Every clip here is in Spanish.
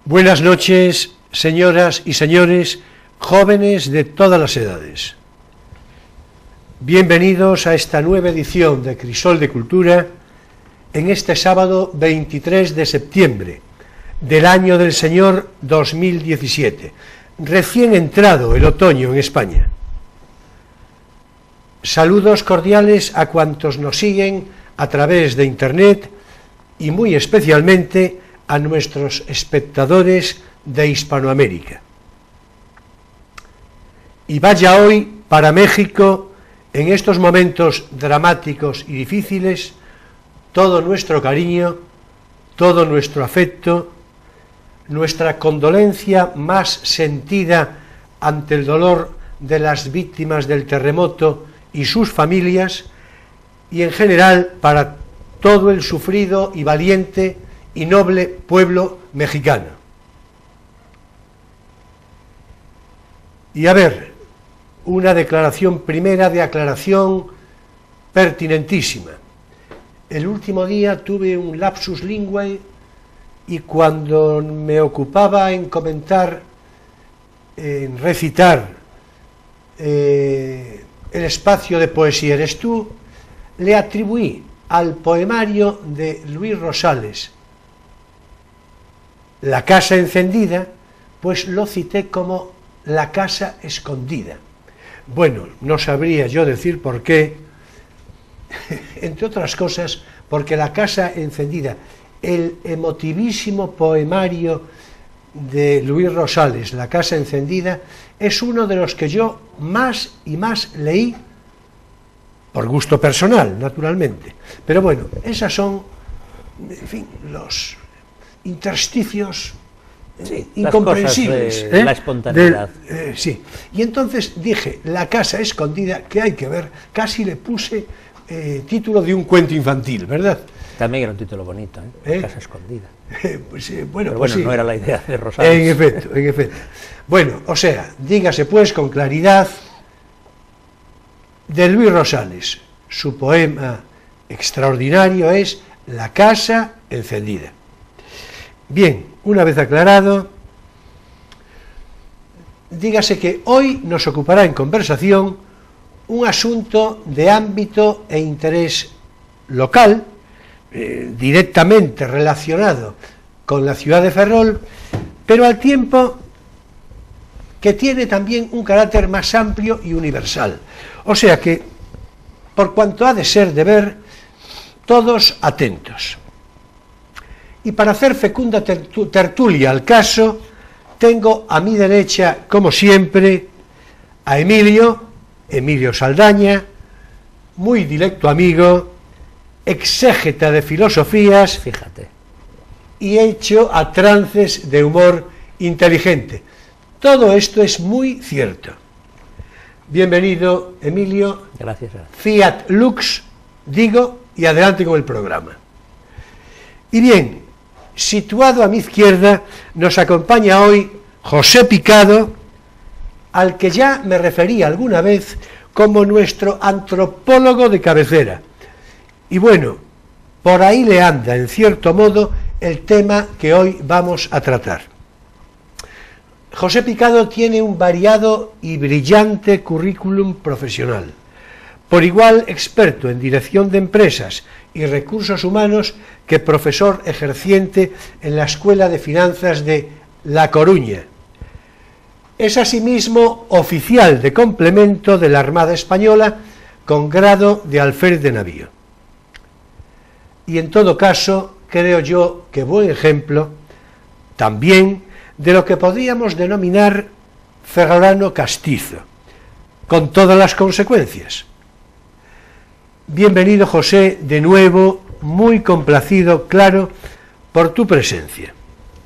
Buenas noches, señoras y señores, jóvenes de todas las edades. Bienvenidos a esta nueva edición de Crisol de Cultura en este sábado 23 de septiembre del año del Señor 2017, recién entrado el otoño en España. Saludos cordiales a cuantos nos siguen a través de Internet y muy especialmente a nuestros espectadores de Hispanoamérica. Y vaya hoy para México, en estos momentos dramáticos y difíciles, todo nuestro cariño, todo nuestro afecto, nuestra condolencia más sentida ante el dolor de las víctimas del terremoto y sus familias, y en general para todo el sufrido y valiente y noble pueblo mexicano. Y a ver, una declaración primera de aclaración pertinentísima. El último día tuve un lapsus linguae y cuando me ocupaba en comentar, en recitar el espacio de Poesía eres tú, le atribuí al poemario de Luis Rosales La casa encendida, pues lo cité como La casa escondida. Bueno, no sabría yo decir por qué, entre otras cosas, porque La casa encendida, el emotivísimo poemario de Luis Rosales, La casa encendida, es uno de los que yo más y más leí, por gusto personal, naturalmente. Pero bueno, esas son, en fin, los intersticios incomprensibles, la espontaneidad. Sí. Y entonces dije, La casa escondida, que hay que ver, casi le puse título de un cuento infantil, ¿verdad? También era un título bonito, La casa escondida. Pues, bueno, pues sí. No era la idea de Rosales. En efecto. Bueno, o sea, dígase pues con claridad, de Luis Rosales, su poema extraordinario es La casa encendida. Bien, una vez aclarado, dígase que hoy nos ocupará en conversación un asunto de ámbito e interés local, directamente relacionado con la ciudad de Ferrol, pero al tiempo que tiene también un carácter más amplio y universal. O sea que, por cuanto ha de ser deber, todos atentos. Y para hacer fecunda tertulia al caso, tengo a mi derecha, como siempre, a Emilio Saldaña, muy directo amigo, exégeta de filosofías, fíjate, y hecho a trances de humor inteligente. Todo esto es muy cierto. Bienvenido, Emilio. Gracias. Fiat Lux, digo, y adelante con el programa. Y bien, situado a mi izquierda, nos acompaña hoy José Picado, al que ya me referí alguna vez como nuestro antropólogo de cabecera. Y bueno, por ahí le anda, en cierto modo, el tema que hoy vamos a tratar. José Picado tiene un variado y brillante currículum profesional. Por igual experto en dirección de empresas y recursos humanos que profesor ejerciente en la Escuela de Finanzas de La Coruña. Es asimismo oficial de complemento de la Armada Española con grado de alférez de navío. Y en todo caso, creo yo que buen ejemplo también de lo que podríamos denominar ferrolano castizo, con todas las consecuencias. Bienvenido, José, de nuevo, muy complacido, claro, por tu presencia.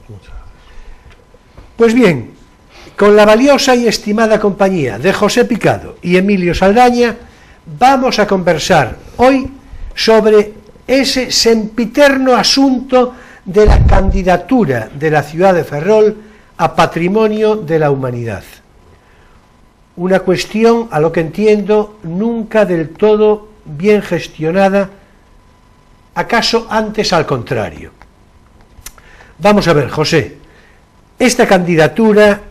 Muchas gracias. Pues bien, con la valiosa y estimada compañía de José Picado y Emilio Saldaña, vamos a conversar hoy sobre ese sempiterno asunto de la candidatura de la ciudad de Ferrol a Patrimonio de la Humanidad. Una cuestión, a lo que entiendo, nunca del todo bien gestionada, acaso antes al contrario. Vamos a ver, José, esta candidatura,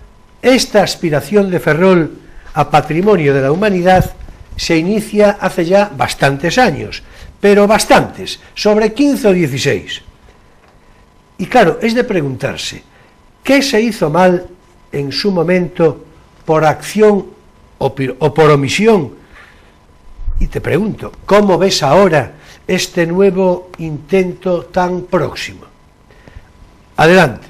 esta aspiración de Ferrol a Patrimonio de la Humanidad se inicia hace ya bastantes años, pero bastantes, sobre 15 o 16. Y claro, es de preguntarse, ¿qué se hizo mal en su momento por acción o por omisión? Y te pregunto, ¿cómo ves ahora este nuevo intento tan próximo? Adelante.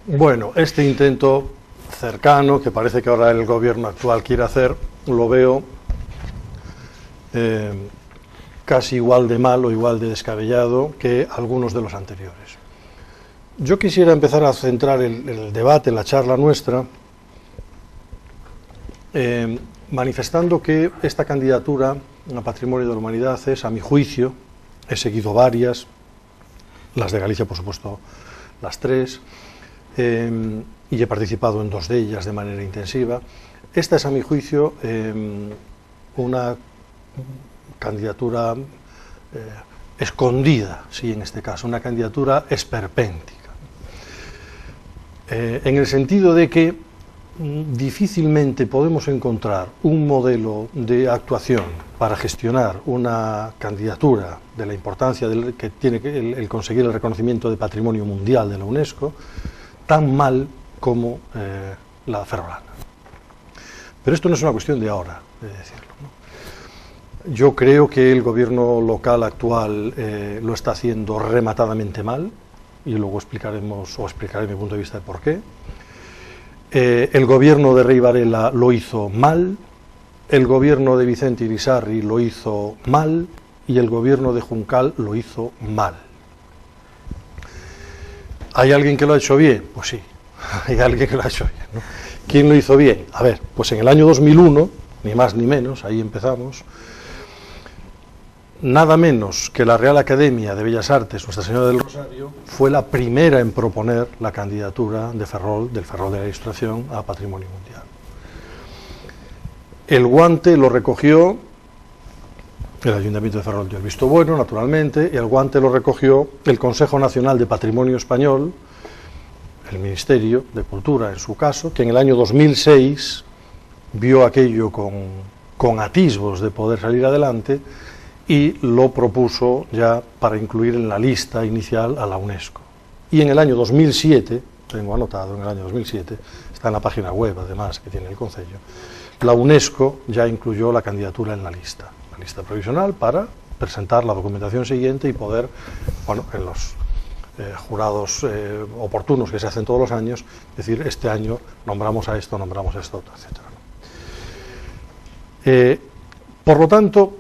Bueno, este intento cercano, que parece que ahora el gobierno actual quiere hacer, lo veo casi igual de mal o igual de descabellado que algunos de los anteriores. Yo quisiera empezar a centrar el debate, la charla nuestra, manifestando que esta candidatura a Patrimonio de la Humanidad es, a mi juicio, he seguido varias, las de Galicia, por supuesto, las 3, y he participado en 2 de ellas de manera intensiva. Esta es, a mi juicio, una candidatura escondida, sí, en este caso, una candidatura esperpéntica, en el sentido de que difícilmente podemos encontrar un modelo de actuación para gestionar una candidatura de la importancia que tiene el conseguir el reconocimiento de Patrimonio Mundial de la UNESCO tan mal como la ferrolana. Pero esto no es una cuestión de ahora, de decirlo, ¿no? Yo creo que el gobierno local actual lo está haciendo rematadamente mal, y luego explicaré mi punto de vista de por qué. El gobierno de Rey Varela lo hizo mal, el gobierno de Vicente Irisarri lo hizo mal, y el gobierno de Juncal lo hizo mal. ¿Hay alguien que lo ha hecho bien? Pues sí, hay alguien que lo ha hecho bien, ¿no? ¿Quién lo hizo bien? A ver, pues en el año 2001, ni más ni menos, ahí empezamos, nada menos que la Real Academia de Bellas Artes, Nuestra Señora del Rosario, fue la primera en proponer la candidatura de Ferrol, del Ferrol de la Ilustración, a Patrimonio Mundial. El guante lo recogió el Ayuntamiento de Ferrol, dio el visto bueno, naturalmente, y el guante lo recogió el Consejo Nacional de Patrimonio Español, el Ministerio de Cultura en su caso, que en el año 2006 vio aquello con atisbos de poder salir adelante y lo propuso ya para incluir en la lista inicial a la UNESCO. Y en el año 2007, tengo anotado, en el año 2007, está en la página web además que tiene el Concello, la UNESCO ya incluyó la candidatura en la lista provisional, para presentar la documentación siguiente y poder, bueno, en los jurados oportunos que se hacen todos los años, decir, este año nombramos a esto otro, etc. Por lo tanto,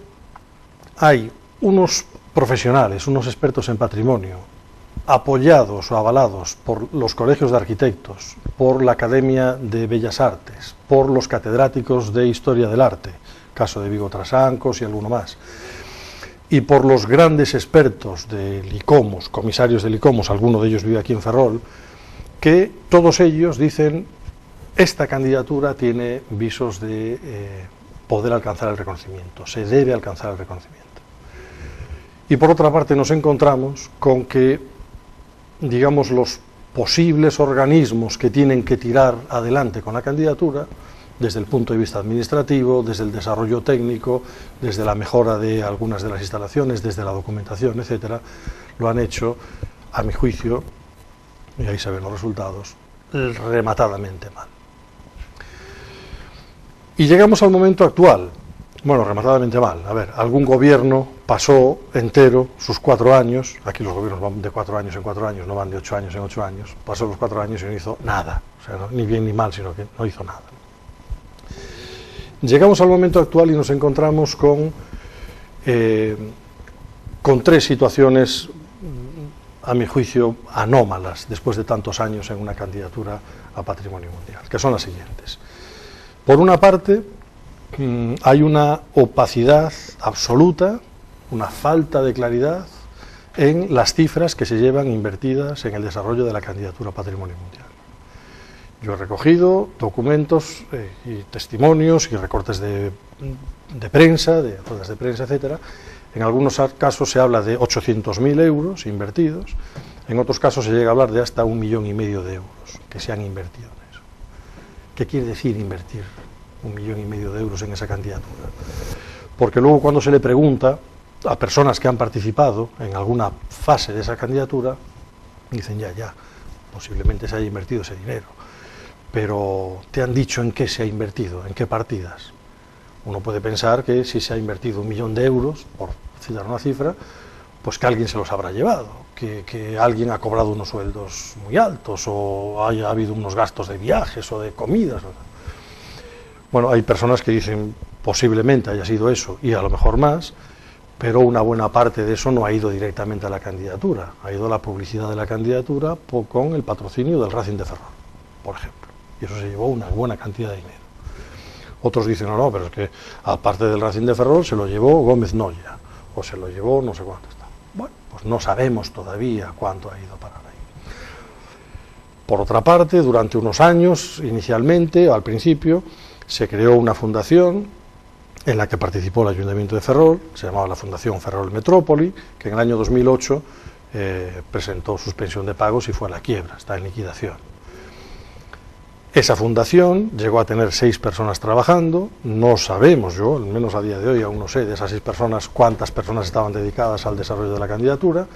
hay unos profesionales, unos expertos en patrimonio, apoyados o avalados por los colegios de arquitectos, por la Academia de Bellas Artes, por los catedráticos de Historia del Arte, caso de Vigo Trasancos y alguno más, y por los grandes expertos del ICOMOS, comisarios del ICOMOS, alguno de ellos vive aquí en Ferrol, que todos ellos dicen, esta candidatura tiene visos de poder alcanzar el reconocimiento, se debe alcanzar el reconocimiento. Y por otra parte nos encontramos con que, digamos, los posibles organismos que tienen que tirar adelante con la candidatura, desde el punto de vista administrativo, desde el desarrollo técnico, desde la mejora de algunas de las instalaciones, desde la documentación, etcétera, lo han hecho, a mi juicio, y ahí se ven los resultados, rematadamente mal. Y llegamos al momento actual. Bueno, rematadamente mal. A ver, algún gobierno pasó entero sus 4 años, aquí los gobiernos van de 4 años en 4 años, no van de 8 años en 8 años, pasó los 4 años y no hizo nada, o sea, no, ni bien ni mal, sino que no hizo nada. Llegamos al momento actual y nos encontramos con 3 situaciones, a mi juicio, anómalas, después de tantos años en una candidatura a Patrimonio Mundial, que son las siguientes. Por una parte, hay una opacidad absoluta, una falta de claridad en las cifras que se llevan invertidas en el desarrollo de la candidatura a Patrimonio Mundial. Yo he recogido documentos y testimonios y recortes de prensa, de ruedas de prensa, etcétera. En algunos casos se habla de 800.000 euros invertidos, En otros casos se llega a hablar de hasta 1,5 millones de euros que se han invertido en eso. ¿Qué quiere decir invertir 1,5 millones de euros en esa candidatura? Porque luego, cuando se le pregunta a personas que han participado en alguna fase de esa candidatura, dicen ya, posiblemente se haya invertido ese dinero, pero ¿te han dicho en qué se ha invertido, en qué partidas? Uno puede pensar que si se ha invertido 1 millón de euros, por citar una cifra, pues que alguien se los habrá llevado, que alguien ha cobrado unos sueldos muy altos, o haya habido unos gastos de viajes o de comidas. Bueno, hay personas que dicen posiblemente haya sido eso, y a lo mejor más, pero una buena parte de eso no ha ido directamente a la candidatura, ha ido a la publicidad de la candidatura con el patrocinio del Racing de Ferrol, por ejemplo, y eso se llevó una buena cantidad de dinero. Otros dicen, no, pero es que aparte del Racing de Ferrol se lo llevó Gómez Noya, o se lo llevó no sé cuánto está. Bueno, pues no sabemos todavía cuánto ha ido a parar ahí. Por otra parte, durante unos años, inicialmente, al principio, se creó una fundación en la que participó el Ayuntamiento de Ferrol, se llamaba la Fundación Ferrol Metrópoli, que en el año 2008 presentó suspensión de pagos y fue a la quiebra, está en liquidación. Esa fundación llegó a tener 6 personas trabajando, no sabemos, yo al menos a día de hoy aún no sé de esas 6 personas cuántas personas estaban dedicadas al desarrollo de la candidatura,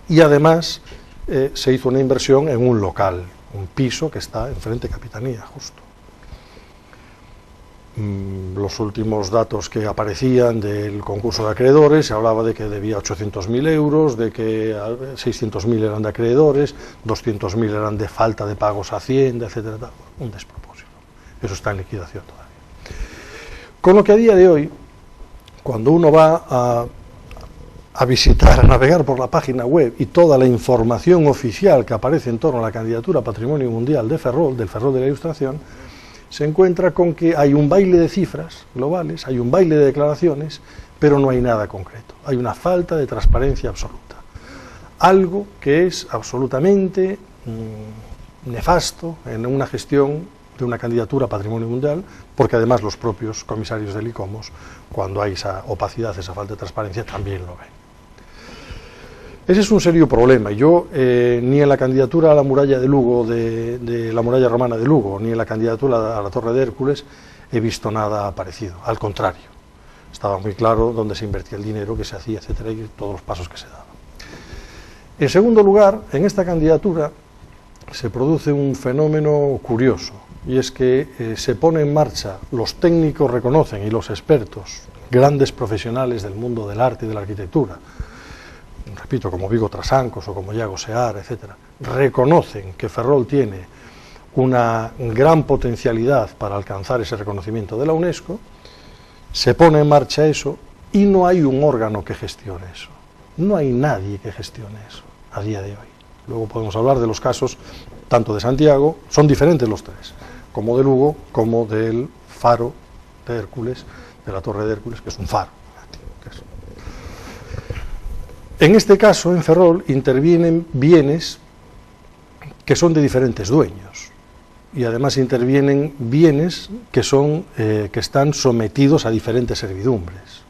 y además se hizo una inversión en un local, un piso que está enfrente de Capitanía, justo. Los últimos datos que aparecían del concurso de acreedores, se hablaba de que debía 800.000 euros, de que 600.000 eran de acreedores, 200.000 eran de falta de pagos a Hacienda, etcétera, un despropósito. Eso está en liquidación todavía. Con lo que a día de hoy, cuando uno va a visitar, a navegar por la página web y toda la información oficial que aparece en torno a la candidatura Patrimonio Mundial de Ferrol, del Ferrol de la Ilustración, se encuentra con que hay un baile de cifras globales, hay un baile de declaraciones, pero no hay nada concreto. Hay una falta de transparencia absoluta. Algo que es absolutamente nefasto en una gestión de una candidatura a Patrimonio Mundial, porque además los propios comisarios del ICOMOS, cuando hay esa opacidad, esa falta de transparencia, también lo ven. Ese es un serio problema. Yo ni en la candidatura a la muralla de Lugo, de la muralla romana de Lugo, ni en la candidatura a la Torre de Hércules he visto nada parecido. Al contrario, estaba muy claro dónde se invertía el dinero, qué se hacía, etcétera, y todos los pasos que se daban. En segundo lugar, en esta candidatura se produce un fenómeno curioso, y es que se pone en marcha, los técnicos reconocen, y los expertos, grandes profesionales del mundo del arte y de la arquitectura, repito, como Vigo Trasancos o como Iago Seara, etcétera, reconocen que Ferrol tiene una gran potencialidad para alcanzar ese reconocimiento de la UNESCO, se pone en marcha eso y no hay un órgano que gestione eso. No hay nadie que gestione eso a día de hoy. Luego podemos hablar de los casos tanto de Santiago, son diferentes los 3, como de Lugo, como del faro de Hércules, de la Torre de Hércules, que es un faro. En este caso, en Ferrol, intervienen bienes que son de diferentes dueños, y además intervienen bienes que están sometidos a diferentes servidumbres.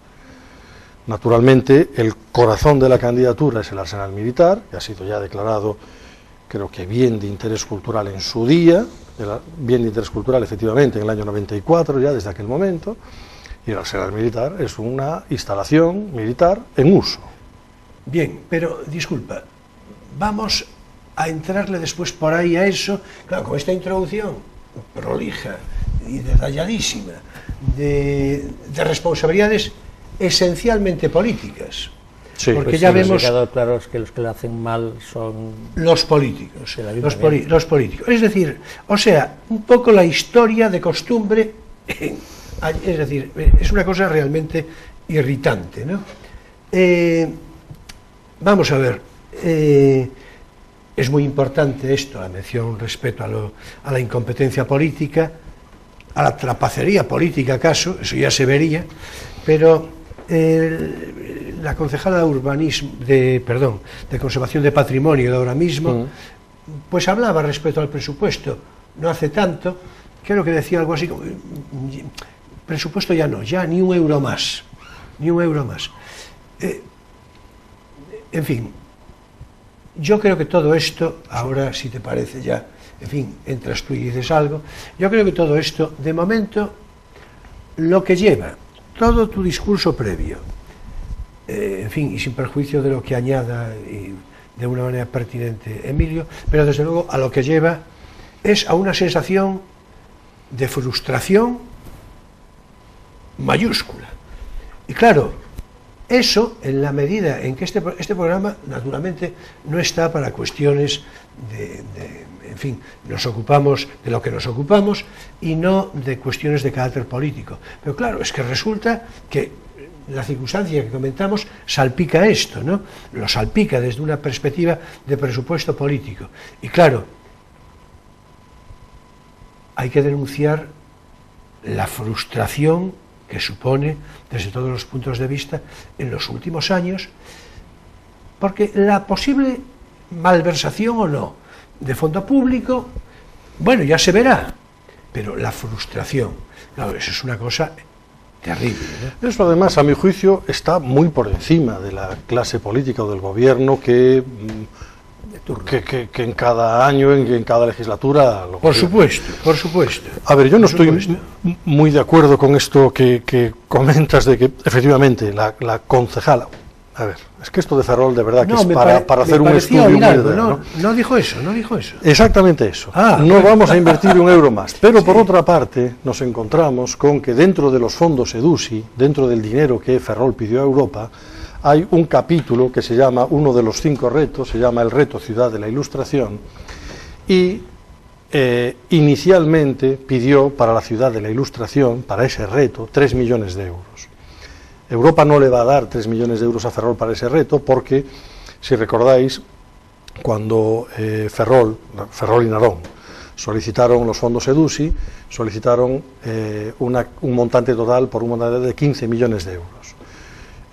Naturalmente, el corazón de la candidatura es el Arsenal Militar, que ha sido ya declarado, creo que bien de interés cultural en su día, bien de interés cultural efectivamente en el año 94, ya desde aquel momento, y el Arsenal Militar es una instalación militar en uso. Bien, pero disculpa, vamos a entrarle después por ahí a eso, claro, con esta introducción prolija y detalladísima de responsabilidades esencialmente políticas. Sí, porque pues ya sí, vemos... ha quedado claro que los que lo hacen mal son... los políticos, los políticos. Es decir, o sea, un poco la historia de costumbre, es decir, es una cosa realmente irritante, ¿no? Vamos a ver, es muy importante esto, la mención respecto a la incompetencia política, a la trapacería política acaso, eso ya se vería, pero la concejala de urbanismo, de conservación de patrimonio de ahora mismo, pues hablaba respecto al presupuesto, no hace tanto, creo que decía algo así como, presupuesto ya no, ya ni un euro más, ni un euro más. En fin, yo creo que todo esto, ahora si te parece ya, en fin, entras tú y dices algo, yo creo que todo esto, de momento, lo que lleva todo tu discurso previo, en fin, y sin perjuicio de lo que añada y de una manera pertinente Emilio, pero desde luego a lo que lleva es a una sensación de frustración mayúscula. Y claro, eso en la medida en que este programa naturalmente no está para cuestiones en fin, nos ocupamos de lo que nos ocupamos y no de cuestiones de carácter político. Pero claro, es que resulta que la circunstancia que comentamos salpica esto, ¿no? Lo salpica desde una perspectiva de presupuesto político. Y claro, hay que denunciar la frustración que supone, desde todos los puntos de vista, en los últimos años, porque la posible malversación o no de fondo público, bueno, ya se verá, pero la frustración, claro, eso es una cosa terrible, ¿no? Eso además, a mi juicio, está muy por encima de la clase política o del gobierno que en cada año, en cada legislatura... Por supuesto, por supuesto. A ver, yo no estoy muy de acuerdo con esto que comentas de que, efectivamente, la concejala... A ver, es que esto de Ferrol de verdad que es para hacer un estudio muy detallado, ¿no? No dijo eso, no dijo eso. Exactamente eso. No vamos a invertir un euro más. Pero sí, por otra parte nos encontramos con que dentro de los fondos EDUSI, dentro del dinero que Ferrol pidió a Europa, hay un capítulo que se llama, uno de los 5 retos, se llama el reto Ciudad de la Ilustración, y inicialmente pidió para la Ciudad de la Ilustración, para ese reto, 3 millones de euros. Europa no le va a dar 3 millones de euros a Ferrol para ese reto porque, si recordáis, cuando Ferrol y Narón solicitaron los fondos EDUSI, solicitaron un montante total por un montante de 15 millones de euros.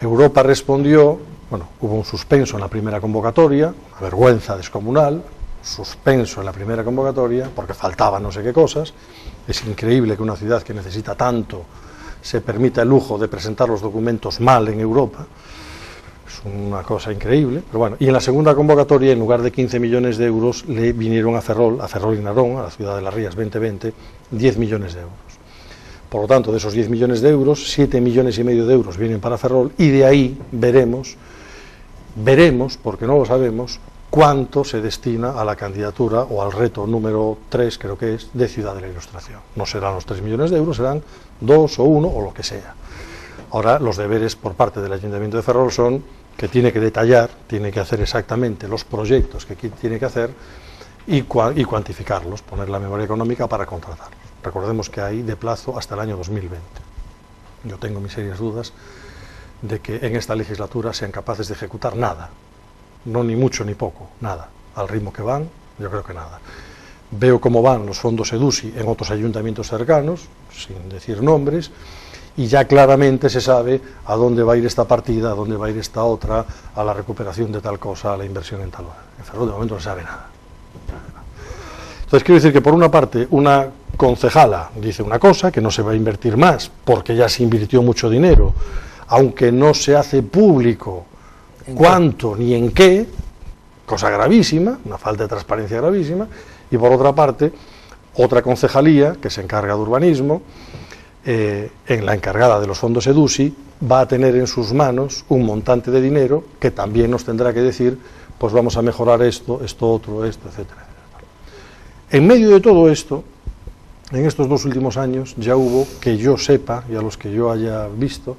Europa respondió, bueno, hubo un suspenso en la primera convocatoria, una vergüenza descomunal, suspenso en la primera convocatoria porque faltaban no sé qué cosas. Es increíble que una ciudad que necesita tanto se permita el lujo de presentar los documentos mal en Europa, es una cosa increíble, pero bueno, y en la segunda convocatoria, en lugar de 15 millones de euros, le vinieron a Ferrol y Narón, a la ciudad de Las Rías 2020, 10 millones de euros. Por lo tanto, de esos 10 millones de euros, 7 millones y medio de euros vienen para Ferrol, y de ahí veremos, porque no lo sabemos, cuánto se destina a la candidatura o al reto número 3, creo que es, de Ciudad de la Ilustración. No serán los 3 millones de euros, serán 2 o 1 o lo que sea. Ahora, los deberes por parte del Ayuntamiento de Ferrol son que tiene que detallar, tiene que hacer exactamente los proyectos que tiene que hacer y cuantificarlos, poner la memoria económica para contratarlos. Recordemos que hay de plazo hasta el año 2020. Yo tengo mis serias dudas de que en esta legislatura sean capaces de ejecutar nada. No ni mucho ni poco, nada. Al ritmo que van, yo creo que nada. Veo cómo van los fondos EDUSI en otros ayuntamientos cercanos, sin decir nombres, y ya claramente se sabe a dónde va a ir esta partida, a dónde va a ir esta otra, a la recuperación de tal cosa, a la inversión en tal. En Ferrol de momento no se sabe nada. Entonces quiero decir que por una parte una concejala dice una cosa, que no se va a invertir más, porque ya se invirtió mucho dinero, aunque no se hace público cuánto ni en qué, cosa gravísima, una falta de transparencia gravísima, y por otra parte, otra concejalía que se encarga de urbanismo, en la encargada de los fondos EDUSI, va a tener en sus manos un montante de dinero que también nos tendrá que decir, pues vamos a mejorar esto, esto otro, esto, etcétera. En medio de todo esto, en estos 2 últimos años, ya hubo, que yo sepa, y a los que yo haya visto,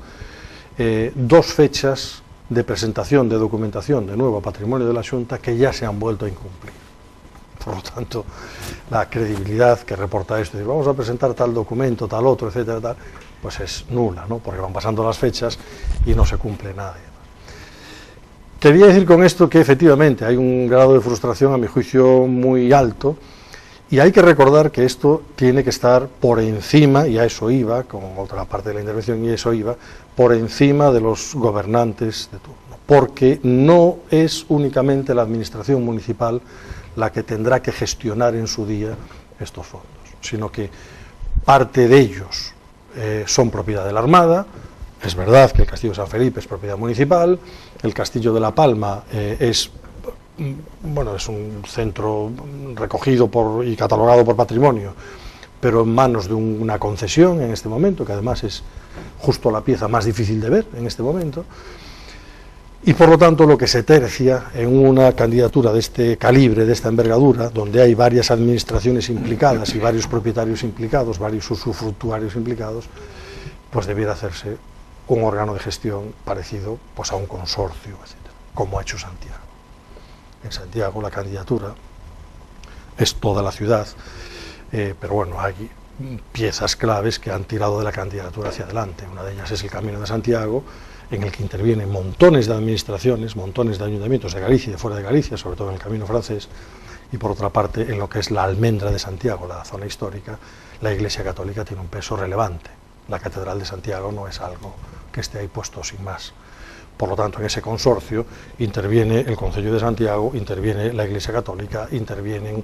2 fechas de presentación de documentación de nuevo patrimonio de la Xunta que ya se han vuelto a incumplir. Por lo tanto, la credibilidad que reporta esto, vamos a presentar tal documento, tal otro, etcétera, tal, pues es nula, ¿no? Porque van pasando las fechas y no se cumple nada. Quería decir con esto que efectivamente hay un grado de frustración, a mi juicio, muy alto, y hay que recordar que esto tiene que estar por encima, y a eso iba, con otra parte de la intervención, y eso iba, por encima de los gobernantes de turno, porque no es únicamente la administración municipal la que tendrá que gestionar en su día estos fondos, sino que parte de ellos son propiedad de la Armada. Es verdad que el Castillo de San Felipe es propiedad municipal, el Castillo de La Palma es bueno, es un centro recogido y catalogado por patrimonio, pero en manos de una concesión en este momento, que además es justo la pieza más difícil de ver en este momento, y por lo tanto lo que se tercia en una candidatura de este calibre, de esta envergadura, donde hay varias administraciones implicadas y varios propietarios implicados, varios usufructuarios implicados, pues debiera hacerse un órgano de gestión parecido pues a un consorcio, etcétera, como ha hecho Santiago. En Santiago la candidatura es toda la ciudad, pero bueno, hay piezas claves que han tirado de la candidatura hacia adelante. Una de ellas es el Camino de Santiago, en el que intervienen montones de administraciones, montones de ayuntamientos de Galicia y de fuera de Galicia, sobre todo en el Camino francés, y por otra parte en lo que es la Almendra de Santiago, la zona histórica, la Iglesia Católica tiene un peso relevante. La Catedral de Santiago no es algo que esté ahí puesto sin más. Por lo tanto, en ese consorcio interviene el Concello de Santiago, interviene la Iglesia Católica, intervienen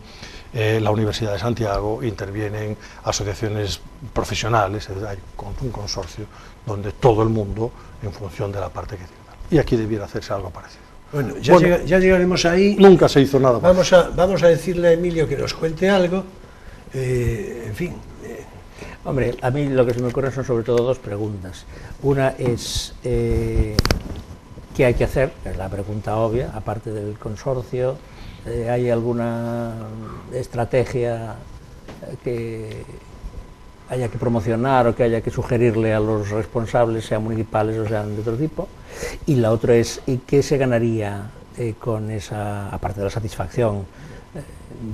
la Universidad de Santiago, intervienen asociaciones profesionales, hay un consorcio donde todo el mundo, en función de la parte que tiene. Y aquí debiera hacerse algo parecido. Bueno, ya llegaremos ahí. Nunca se hizo nada más. Vamos a decirle a Emilio que nos cuente algo. En fin. Hombre, a mí lo que se me ocurre son sobre todo dos preguntas. Una es, ¿qué hay que hacer? Es la pregunta obvia, aparte del consorcio. ¿Hay alguna estrategia que haya que promocionar o que haya que sugerirle a los responsables, sean municipales o sean de otro tipo? Y la otra es, ¿qué se ganaría con esa, aparte de la satisfacción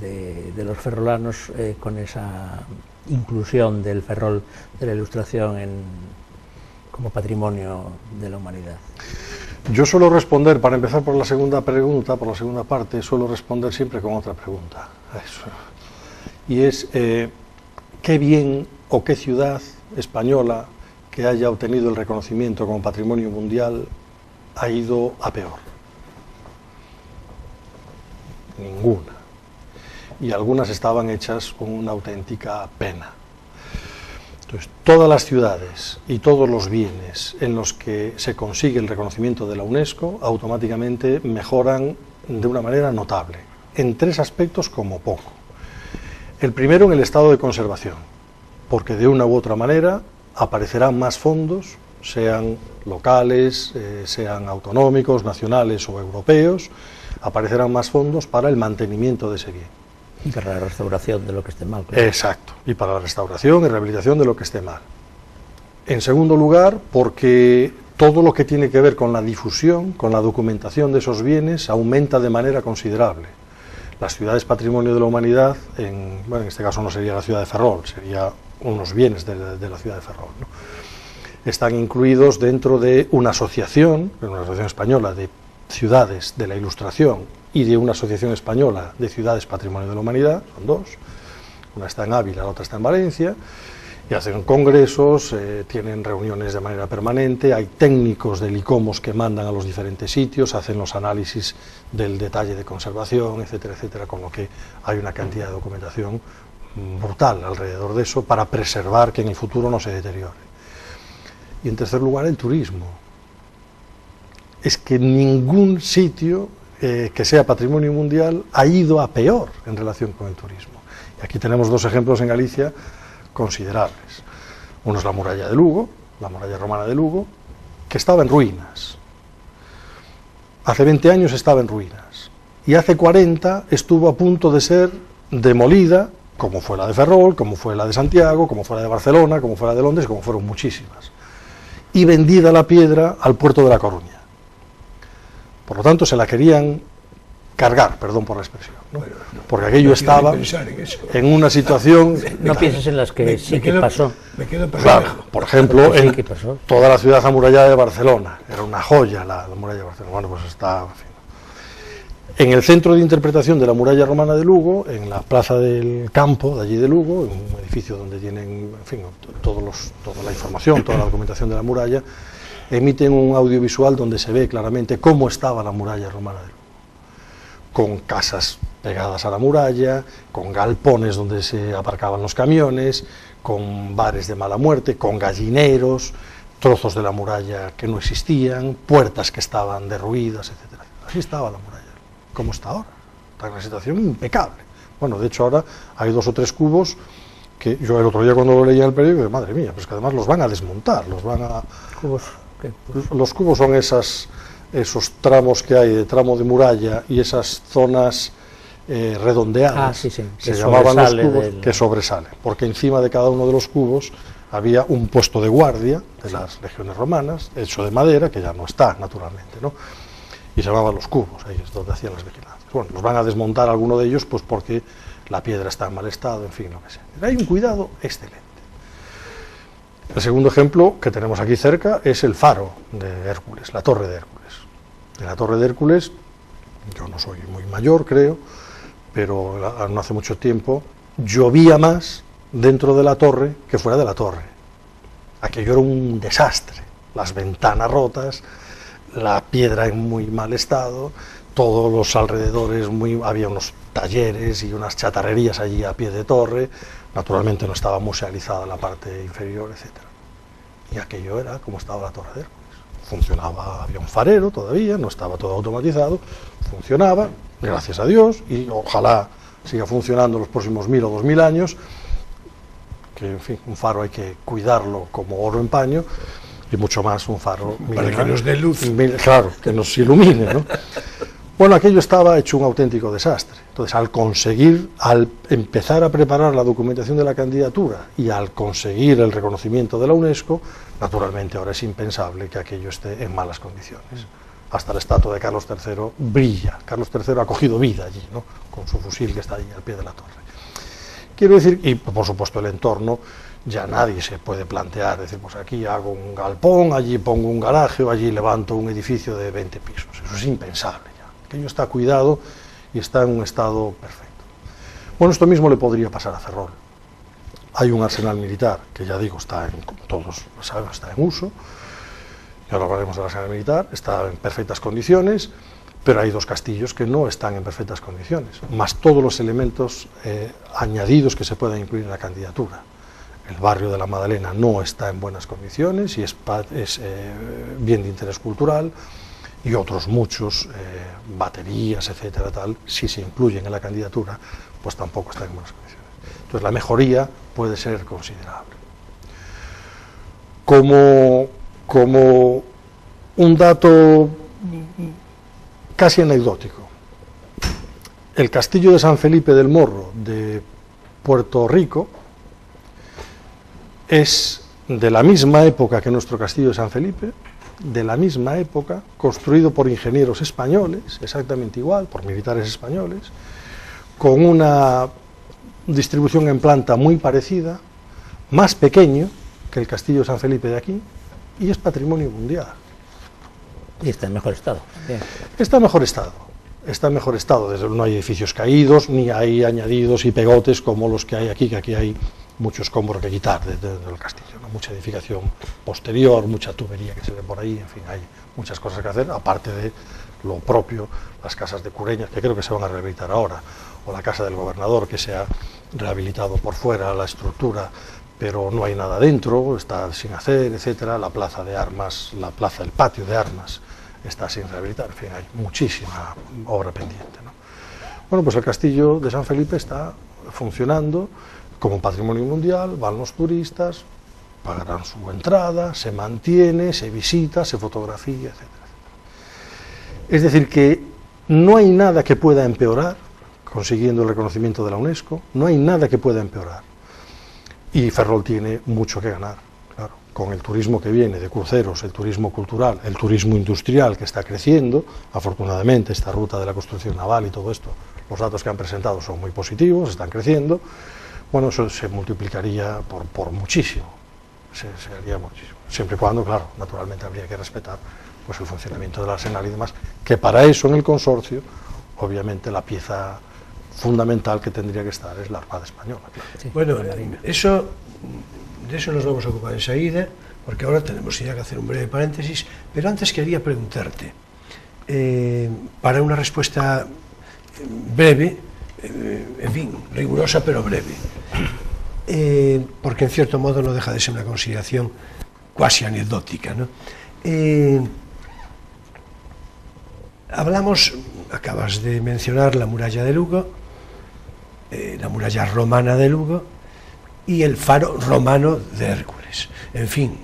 de los ferrolanos, con esa inclusión del Ferrol de la Ilustración como patrimonio de la humanidad? Yo suelo responder, para empezar por la segunda pregunta, por la segunda parte, suelo responder siempre con otra pregunta. Eso. Y es, ¿qué bien o qué ciudad española que haya obtenido el reconocimiento como patrimonio mundial ha ido a peor? Ninguna. Y algunas estaban hechas con una auténtica pena. Entonces, todas las ciudades y todos los bienes en los que se consigue el reconocimiento de la UNESCO automáticamente mejoran de una manera notable, en tres aspectos como poco. El primero, en el estado de conservación, porque de una u otra manera aparecerán más fondos, sean locales, sean autonómicos, nacionales o europeos, aparecerán más fondos para el mantenimiento de ese bien. Y para la restauración de lo que esté mal. Claro. Exacto, y para la restauración y rehabilitación de lo que esté mal. En segundo lugar, porque todo lo que tiene que ver con la difusión, con la documentación de esos bienes, aumenta de manera considerable. Las ciudades patrimonio de la humanidad, en este caso no sería la ciudad de Ferrol, sería unos bienes de la ciudad de Ferrol, ¿no? Están incluidos dentro de una asociación española de ciudades de la Ilustración y de una asociación española de ciudades patrimonio de la humanidad, son dos, una está en Ávila, la otra está en Valencia, y hacen congresos, tienen reuniones de manera permanente, hay técnicos del ICOMOS que mandan a los diferentes sitios, hacen los análisis del detalle de conservación, etcétera, etcétera, con lo que hay una cantidad de documentación brutal alrededor de eso para preservar que en el futuro no se deteriore. Y en tercer lugar, el turismo. Es que ningún sitio que sea patrimonio mundial ha ido a peor en relación con el turismo. Y aquí tenemos dos ejemplos en Galicia considerables. Uno es la muralla de Lugo, la muralla romana de Lugo, que estaba en ruinas. Hace 20 años estaba en ruinas. Y hace 40 estuvo a punto de ser demolida, como fue la de Ferrol, como fue la de Santiago, como fue la de Barcelona, como fue la de Londres, como fueron muchísimas. Y vendida la piedra al puerto de La Coruña. Por lo tanto, se la querían cargar, perdón por la expresión, ¿no? Bueno, porque aquello estaba en una situación... No pienses en las que sí que pasó. Claro, por ejemplo, en toda la ciudad amurallada de Barcelona, era una joya la muralla de Barcelona. Bueno, pues está... En el centro de interpretación de la muralla romana de Lugo, en la plaza del campo de allí de Lugo, en un edificio donde tienen, en fin, toda la información, toda la documentación de la muralla, emiten un audiovisual donde se ve claramente cómo estaba la muralla romana de Lugo, con casas pegadas a la muralla, con galpones donde se aparcaban los camiones, con bares de mala muerte, con gallineros, trozos de la muralla que no existían, puertas que estaban derruidas, etc. Así estaba la muralla. como está ahora. Está en una situación impecable. Bueno, de hecho ahora hay 2 o 3 cubos que yo el otro día cuando lo leía en el periódico, madre mía, pues que además los van a desmontar, los van a... ¿Cubos? ¿Qué? Los cubos son esos tramos que hay de tramo de muralla y esas zonas redondeadas, sí, sí, se que llamaban los sobresale cubos, que sobresalen, porque encima de cada uno de los cubos había un puesto de guardia de las legiones romanas, hecho de madera, que ya no está, naturalmente, ¿no? Y se llamaban los cubos, ahí es donde hacían las vigilancias. Bueno, los van a desmontar alguno de ellos, pues porque la piedra está en mal estado, en fin, lo que sea. Pero hay un cuidado excelente. El segundo ejemplo que tenemos aquí cerca es el faro de Hércules, la Torre de Hércules. En la Torre de Hércules, yo no soy muy mayor, creo, pero no hace mucho tiempo, llovía más dentro de la torre que fuera de la torre. Aquello era un desastre, las ventanas rotas, la piedra en muy mal estado, todos los alrededores, había unos talleres y unas chatarrerías allí a pie de torre, naturalmente no estaba musealizada la parte inferior, etc. Y aquello era como estaba la Torre de Hércules. Funcionaba, había un farero todavía, no estaba todo automatizado, funcionaba, gracias a Dios, y ojalá siga funcionando los próximos 1000 o 2000 años, que en fin, un faro hay que cuidarlo como oro en paño, y mucho más un faro para que nos dé luz. Claro, que nos ilumine, ¿no? Bueno, aquello estaba hecho un auténtico desastre. Entonces, al empezar a preparar la documentación de la candidatura y al conseguir el reconocimiento de la UNESCO, naturalmente ahora es impensable que aquello esté en malas condiciones. Hasta la estatua de Carlos III brilla. Carlos III ha cogido vida allí, ¿no? Con su fusil que está allí al pie de la torre. Quiero decir, y por supuesto el entorno, ya nadie se puede plantear, decir, pues aquí hago un galpón, allí pongo un garaje o allí levanto un edificio de 20 pisos. Eso es impensable ya. Aquello está cuidado y está en un estado perfecto. Bueno, esto mismo le podría pasar a Ferrol. Hay un arsenal militar que, ya digo, como todos sabemos, está en uso. Ya lo hablaremos del arsenal militar, está en perfectas condiciones, pero hay 2 castillos que no están en perfectas condiciones, más todos los elementos añadidos que se puedan incluir en la candidatura. El barrio de la Madalena no está en buenas condiciones y es bien de interés cultural, y otros muchos, baterías, etcétera, tal, si se incluyen en la candidatura, pues tampoco están en buenas condiciones. Entonces la mejoría puede ser considerable. Como un dato casi anecdótico, el castillo de San Felipe del Morro de Puerto Rico es de la misma época que nuestro castillo de San Felipe, de la misma época, construido por ingenieros españoles, exactamente igual, por militares españoles, con una distribución en planta muy parecida, más pequeño que el castillo de San Felipe de aquí, y es patrimonio mundial. Y está en mejor estado. Bien. Está en mejor estado. Está en mejor estado. Desde luego no hay edificios caídos, ni hay añadidos y pegotes como los que hay aquí, que aquí hay mucho escombro que quitar del castillo, ¿no? Mucha edificación posterior, mucha tubería que se ve por ahí, en fin, hay muchas cosas que hacer, aparte de lo propio, las casas de Cureñas, que creo que se van a rehabilitar ahora, o la casa del gobernador, que se ha rehabilitado por fuera la estructura, pero no hay nada dentro, está sin hacer, etcétera. La plaza de armas, el patio de armas está sin rehabilitar, en fin, hay muchísima obra pendiente, ¿no? Bueno, pues el castillo de San Felipe está funcionando como patrimonio mundial, van los turistas, pagarán su entrada, se mantiene, se visita, se fotografía, etcétera. Es decir, que no hay nada que pueda empeorar, consiguiendo el reconocimiento de la UNESCO, no hay nada que pueda empeorar. Y Ferrol tiene mucho que ganar, claro, con el turismo que viene de cruceros, el turismo cultural, el turismo industrial que está creciendo, afortunadamente esta ruta de la construcción naval y todo esto, los datos que han presentado son muy positivos, están creciendo. Bueno, eso se multiplicaría por muchísimo, se haría muchísimo, siempre y cuando, claro, naturalmente habría que respetar pues el funcionamiento del arsenal y demás, que para eso en el consorcio, obviamente la pieza fundamental que tendría que estar es la Armada Española. Claro. Sí, bueno, de eso nos vamos a ocupar enseguida, porque ahora tenemos ya que hacer un breve paréntesis, pero antes quería preguntarte, para una respuesta breve, en fin, rigurosa pero breve, porque en cierto modo no deja de ser una consideración cuasi anecdótica, ¿no? Hablamos acabas de mencionar la muralla de Lugo, la muralla romana de Lugo y el faro romano de Hércules. En fin,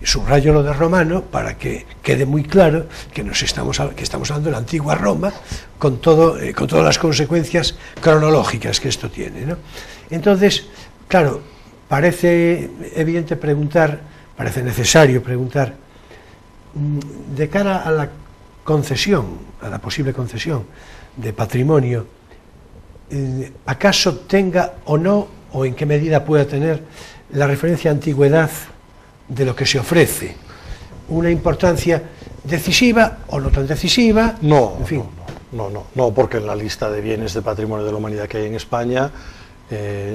subrayo lo de romano para que quede muy claro que estamos hablando de la antigua Roma con todas las consecuencias cronológicas que esto tiene, ¿no? Entonces, claro, parece necesario preguntar, de cara a la concesión, a la posible concesión de patrimonio, ¿acaso tenga o no, o en qué medida pueda tener la referencia a antigüedad de lo que se ofrece una importancia decisiva o no tan decisiva? No, en fin. no, porque en la lista de bienes de patrimonio de la humanidad que hay en España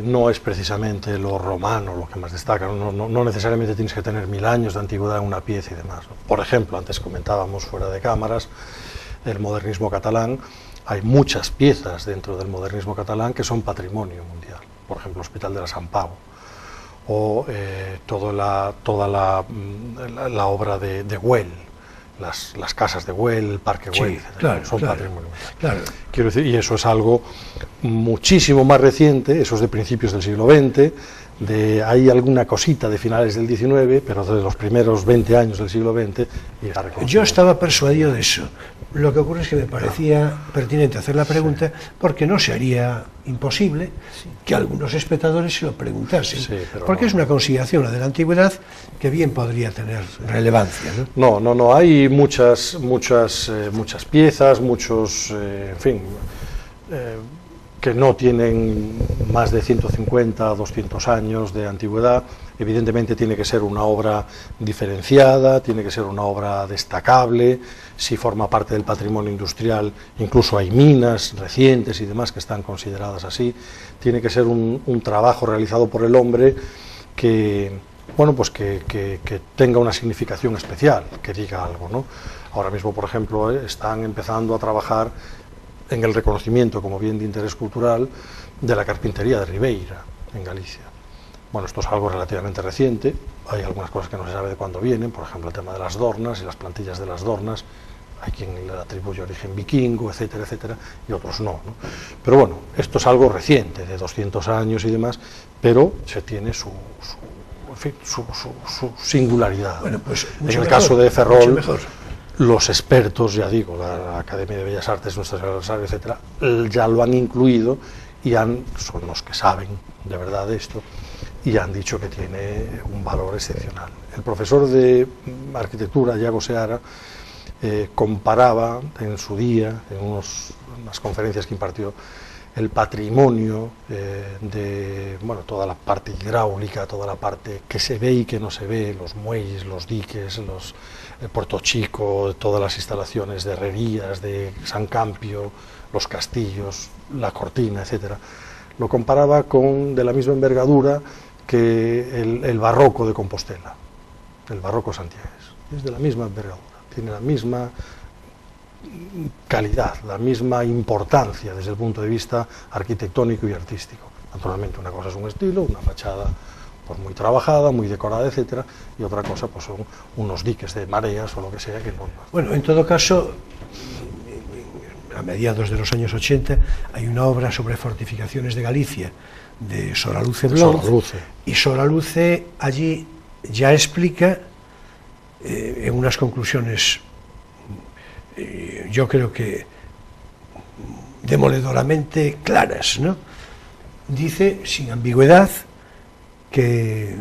no es precisamente lo romano lo que más destaca, no necesariamente tienes que tener 1000 años de antigüedad en una pieza y demás, ¿no? Por ejemplo, antes comentábamos fuera de cámaras el modernismo catalán. Hay muchas piezas dentro del modernismo catalán que son patrimonio mundial, por ejemplo, el Hospital de la Sant Pau, o toda la obra de Güell, las casas de Güell, el Parque Güell, sí, claro, son claro, patrimonio. Claro. Quiero decir, y eso es algo muchísimo más reciente, eso es de principios del siglo XX, hay alguna cosita de finales del XIX, pero de los primeros 20 años del siglo XX. Yo estaba persuadido de eso. Lo que ocurre es que me parecía pertinente hacer la pregunta, porque no sería imposible que algunos espectadores se lo preguntasen, porque es una consideración, la de la antigüedad, que bien podría tener relevancia, ¿no? No, hay muchas piezas, en fin, que no tienen más de 150 o 200 años de antigüedad. Evidentemente tiene que ser una obra diferenciada, tiene que ser una obra destacable. Si forma parte del patrimonio industrial, incluso hay minas recientes y demás que están consideradas así. Tiene que ser un trabajo realizado por el hombre que tenga una significación especial, que diga algo, ¿no? Ahora mismo, por ejemplo, están empezando a trabajar en el reconocimiento como bien de interés cultural de la carpintería de Ribeira, en Galicia. Bueno, esto es algo relativamente reciente, hay algunas cosas que no se sabe de cuándo vienen, por ejemplo el tema de las dornas y las plantillas de las dornas, hay quien le atribuye origen vikingo, etcétera, etcétera, y otros no, ¿no? Pero bueno, esto es algo reciente, de 200 años y demás, pero se tiene su singularidad. Bueno, pues en el caso de Ferrol, los expertos, ya digo, la Academia de Bellas Artes, Nuestra Señora del Rosario, etcétera, ya lo han incluido y son los que saben de verdad esto, y han dicho que tiene un valor excepcional. El profesor de arquitectura, Iago Seara, comparaba en su día, en unas conferencias que impartió, el patrimonio de toda la parte hidráulica, toda la parte que se ve y que no se ve, los muelles, los diques, el Puerto Chico, todas las instalaciones de herrerías, de San Campio, los castillos, la cortina, etcétera. Lo comparaba de la misma envergadura que el barroco de Compostela, el barroco santiagués. Es de la misma envergadura, tiene la misma calidad, la misma importancia desde el punto de vista arquitectónico y artístico. Naturalmente, una cosa es un estilo, una fachada pues muy trabajada, muy decorada, etcétera, y otra cosa pues son unos diques de mareas o lo que sea que no. Bueno, en todo caso, a mediados de los años 80 hay una obra sobre fortificaciones de Galicia de Soraluce Blanc, y Soraluce allí ya explica en unas conclusiones yo creo que demoledoramente claras, ¿no? Dice sin ambigüedad que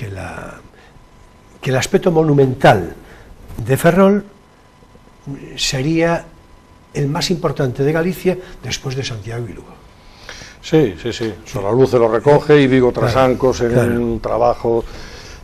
el aspecto monumental de Ferrol sería el más importante de Galicia después de Santiago y Lugo. Sí. Soraluce lo recoge y Vigo Trasancos en un trabajo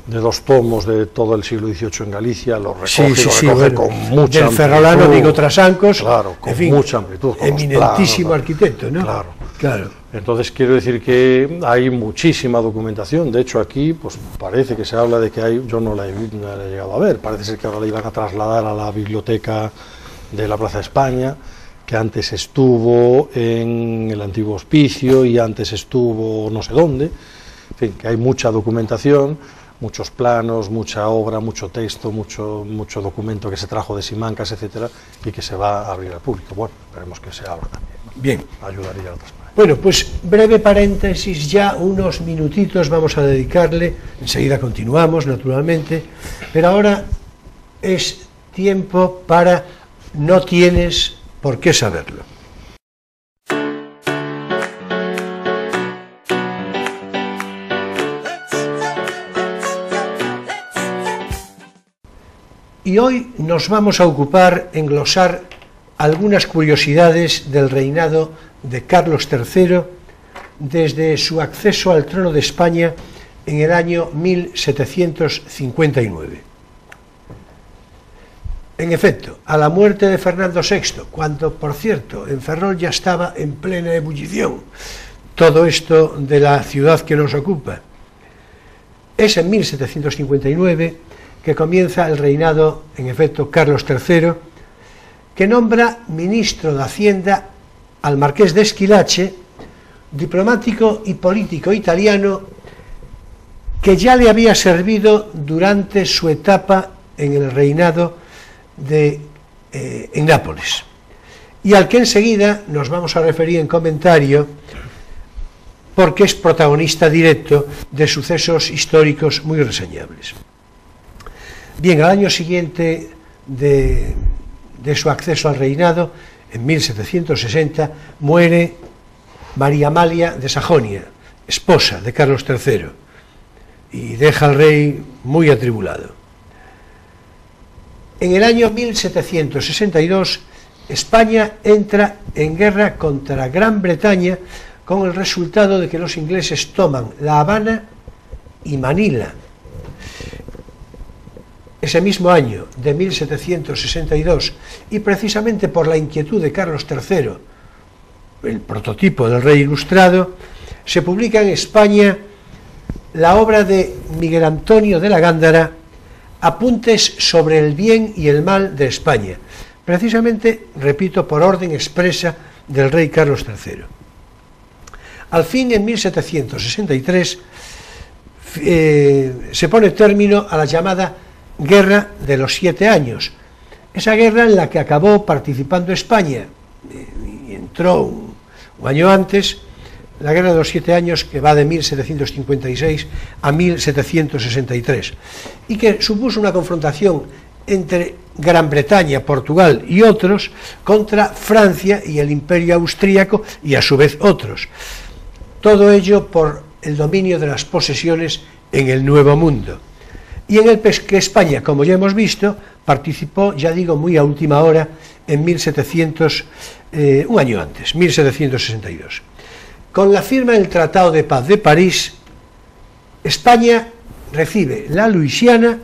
de 2 tomos de todo el siglo XVIII en Galicia, lo recoge con mucha del ferrolano Vigo Trasancos, claro, con mucha amplitud, con eminentísimo arquitecto, ¿no? Claro. Entonces quiero decir que hay muchísima documentación. De hecho aquí pues parece que se habla de que yo no la he llegado a ver, parece ser que ahora la iban a trasladar a la biblioteca de la Plaza de España, que antes estuvo en el antiguo hospicio y antes estuvo no sé dónde, en fin, que hay mucha documentación. muchos planos, mucha obra, mucho texto, mucho documento que se trajo de Simancas, etcétera, y que se va a abrir al público. Bueno, esperemos que se abra también, ¿no? Bien. Ayudaría a otras maneras. Bueno, pues breve paréntesis, ya unos minutitos vamos a dedicarle, enseguida continuamos, naturalmente, pero ahora es tiempo para No tienes por qué saberlo. Y hoy nos vamos a ocupar en glosar algunas curiosidades del reinado de Carlos III desde su acceso al trono de España en el año 1759. En efecto, a la muerte de Fernando VI, cuando, por cierto, en Ferrol ya estaba en plena ebullición todo esto de la ciudad que nos ocupa, es en 1759 que comienza el reinado, en efecto, Carlos III, que nombra ministro de Hacienda al marqués de Esquilache, diplomático y político italiano que ya le había servido durante su etapa en el reinado en Nápoles, y al que enseguida nos vamos a referir en comentario porque es protagonista directo de sucesos históricos muy reseñables. Bien, al año siguiente de su acceso al reinado, en 1760, muere María Amalia de Sajonia, esposa de Carlos III, y deja al rey muy atribulado. En el año 1762, España entra en guerra contra Gran Bretaña con el resultado de que los ingleses toman La Habana y Manila. Ese mismo año de 1762, y precisamente por la inquietud de Carlos III, el prototipo del rey ilustrado, se publica en España la obra de Miguel Antonio de la Gándara, Apuntes sobre el bien y el mal de España, precisamente, repito, por orden expresa del rey Carlos III. Al fin, en 1763, se pone término a la llamada Guerra de los 7 años, esa guerra en la que acabó participando España, y entró un año antes, la Guerra de los 7 años, que va de 1756 a 1763, y que supuso una confrontación entre Gran Bretaña, Portugal y otros contra Francia y el Imperio Austríaco y a su vez otros. Todo ello por el dominio de las posesiones en el Nuevo Mundo, y en el que España, como ya hemos visto, participó, ya digo, muy a última hora, en un año antes, 1762. Con la firma del Tratado de Paz de París, España recibe la Luisiana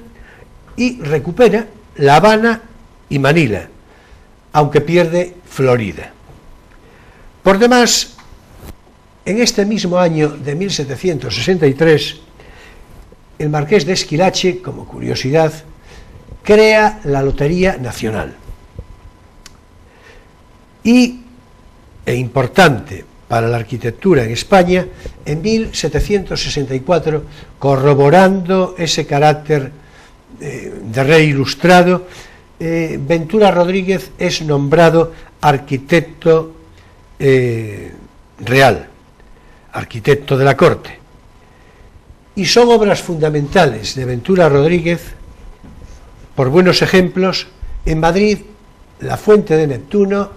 y recupera La Habana y Manila, aunque pierde Florida. Por demás, en este mismo año de 1763, el marqués de Esquilache, como curiosidad, crea la Lotería Nacional. E importante para la arquitectura en España, en 1764, corroborando ese carácter de rey ilustrado, Ventura Rodríguez es nombrado arquitecto real, arquitecto de la corte. Y son obras fundamentales de Ventura Rodríguez, por buenos ejemplos, en Madrid, la Fuente de Neptuno,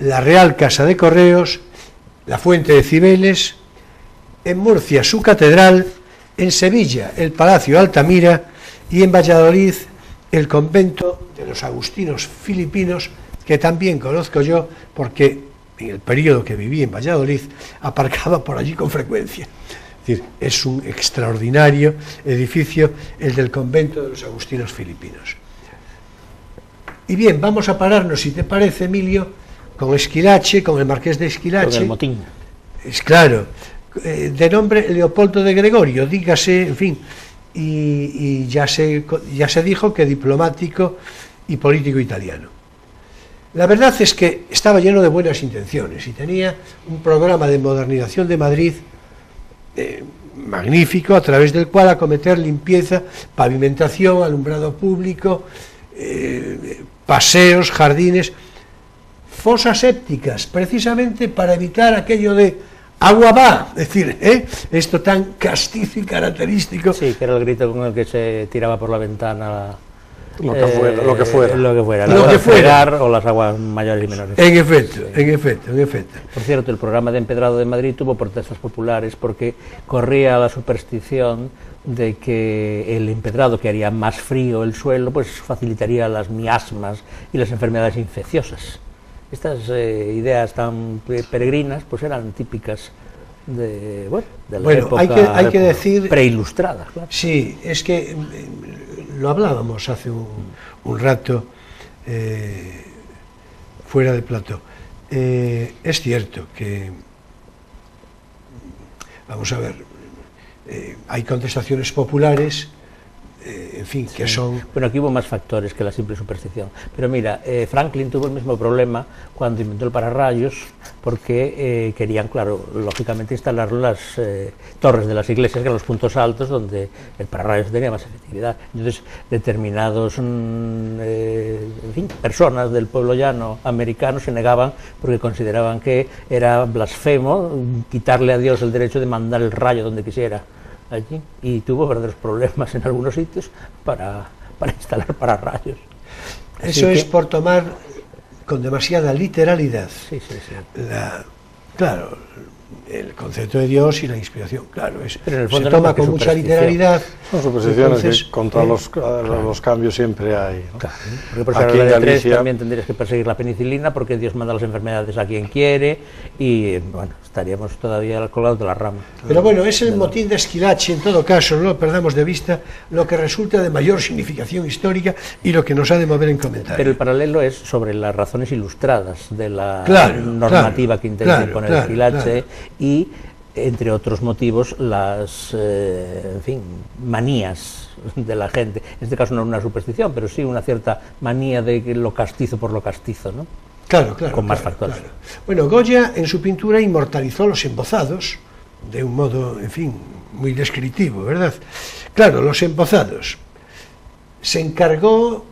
la Real Casa de Correos, la Fuente de Cibeles, en Murcia su catedral, en Sevilla el Palacio Altamira y en Valladolid el convento de los agustinos filipinos, que también conozco yo porque en el periodo que viví en Valladolid aparcaba por allí con frecuencia. Es decir, es un extraordinario edificio el del convento de los agustinos filipinos. Y bien, vamos a pararnos, si te parece, Emilio, con Esquilache, con el marqués de Esquilache. Con el motín. Es claro, de nombre Leopoldo de Gregorio, dígase, en fin, y ya se dijo que diplomático y político italiano. La verdad es que estaba lleno de buenas intenciones y tenía un programa de modernización de Madrid magnífico a través del cual acometer limpieza, pavimentación, alumbrado público, paseos, jardines, fosas sépticas, precisamente para evitar aquello de agua va, es decir, esto tan castizo y característico. Sí, que era el grito con el que se tiraba por la ventana lo que fuera. O las aguas mayores y menores. En efecto. Por cierto, el programa de empedrado de Madrid tuvo protestas populares porque corría la superstición de que el empedrado, que haría más frío el suelo, pues facilitaría las miasmas y las enfermedades infecciosas. Estas ideas tan peregrinas pues eran típicas de la época hay que decir, preilustrada. Claro. Sí, es que lo hablábamos hace un rato fuera de plató. Es cierto que, vamos a ver, hay contestaciones populares, en fin, que son... Bueno, aquí hubo más factores que la simple superstición. Pero mira, Franklin tuvo el mismo problema cuando inventó el pararrayos, porque querían, claro, lógicamente instalar las torres de las iglesias, que eran los puntos altos donde el pararrayos tenía más efectividad. Entonces, determinados personas del pueblo llano americano se negaban porque consideraban que era blasfemo quitarle a Dios el derecho de mandar el rayo donde quisiera allí, y tuvo verdaderos problemas en algunos sitios para instalar pararrayos. Eso es por tomar con demasiada literalidad claro, el concepto de Dios y la inspiración, claro, se toma con mucha literalidad. Son supersticiones que contra los cambios siempre hay, ¿no? Claro, porque por aquí en Galicia también tendrías que perseguir la penicilina, porque Dios manda las enfermedades a quien quiere, y bueno, estaríamos todavía al colado de la rama. Pero bueno, es el motín de Esquilache, en todo caso, no lo perdamos de vista, lo que resulta de mayor significación histórica y lo que nos ha de mover en comentario. Pero el paralelo es sobre las razones ilustradas de la normativa que intenta imponer Esquilache, y entre otros motivos las manías de la gente. En este caso no es una superstición, pero sí una cierta manía de lo castizo por lo castizo, ¿no? Claro, con más factores. Claro. Bueno, Goya en su pintura inmortalizó los embozados de un modo, en fin, muy descriptivo, ¿verdad? Claro, los embozados. Se encargó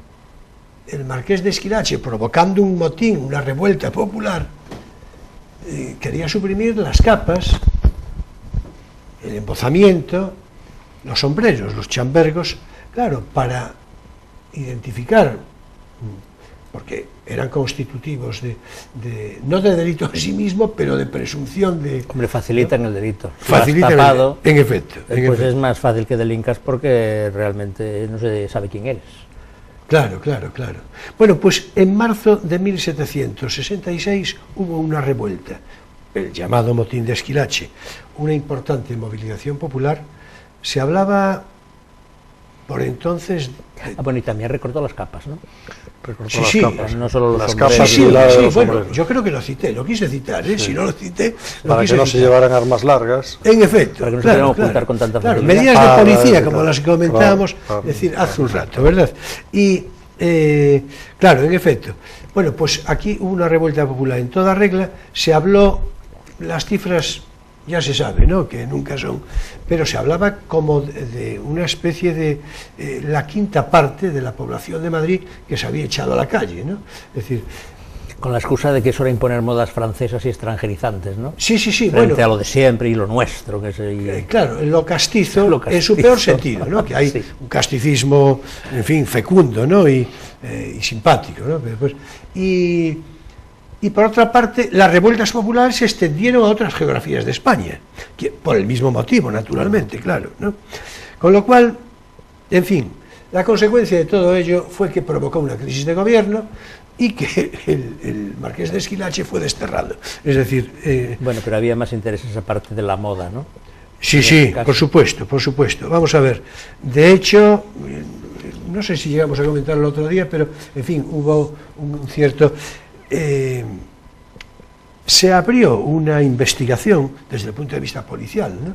el marqués de Esquilache, provocando un motín, una revuelta popular, quería suprimir las capas, el embozamiento, los sombreros, los chambergos, claro, para identificar, porque eran constitutivos no de delito en sí mismo, pero de presunción de... Hombre, facilitan, ¿no? El delito. Facilitan tapado, en efecto. Pues es más fácil que delincas porque realmente no se sabe quién eres. Claro. Bueno, pues en marzo de 1766 hubo una revuelta, el llamado motín de Esquilache, una importante movilización popular. Se hablaba por entonces... Bueno, y también recortó las capas, ¿no? Recortó las capas. No solo las capas. Sí, bueno, yo creo que lo cité, lo quise citar, si no lo cité... Para que no se llevaran armas largas. En efecto, para que no se pudieran ocultar con tanta facilidad. Medidas de policía, como las que comentábamos, es decir, hace un rato, ¿verdad? Y, claro, en efecto. Bueno, pues aquí hubo una revuelta popular en toda regla, se habló, las cifras... ya se sabe, ¿no?, que nunca son, pero se hablaba como de una especie de la quinta parte de la población de Madrid que se había echado a la calle, ¿no? Es decir, con la excusa de que eso era imponer modas francesas y extranjerizantes, ¿no? Sí, frente a lo de siempre y lo nuestro, que es claro, lo castizo en su peor sentido, ¿no? Que hay un casticismo, en fin, fecundo, ¿no? Y simpático, ¿no? Y por otra parte, las revueltas populares se extendieron a otras geografías de España, por el mismo motivo, naturalmente, claro, ¿no? Con lo cual, en fin, la consecuencia de todo ello fue que provocó una crisis de gobierno y que el marqués de Esquilache fue desterrado. Es decir... bueno, pero había más interés en esa parte de la moda, ¿no? Sí, por supuesto. Vamos a ver, de hecho... no sé si llegamos a comentarlo el otro día, pero, en fin, hubo un cierto... se abrió una investigación desde el punto de vista policial, ¿no?,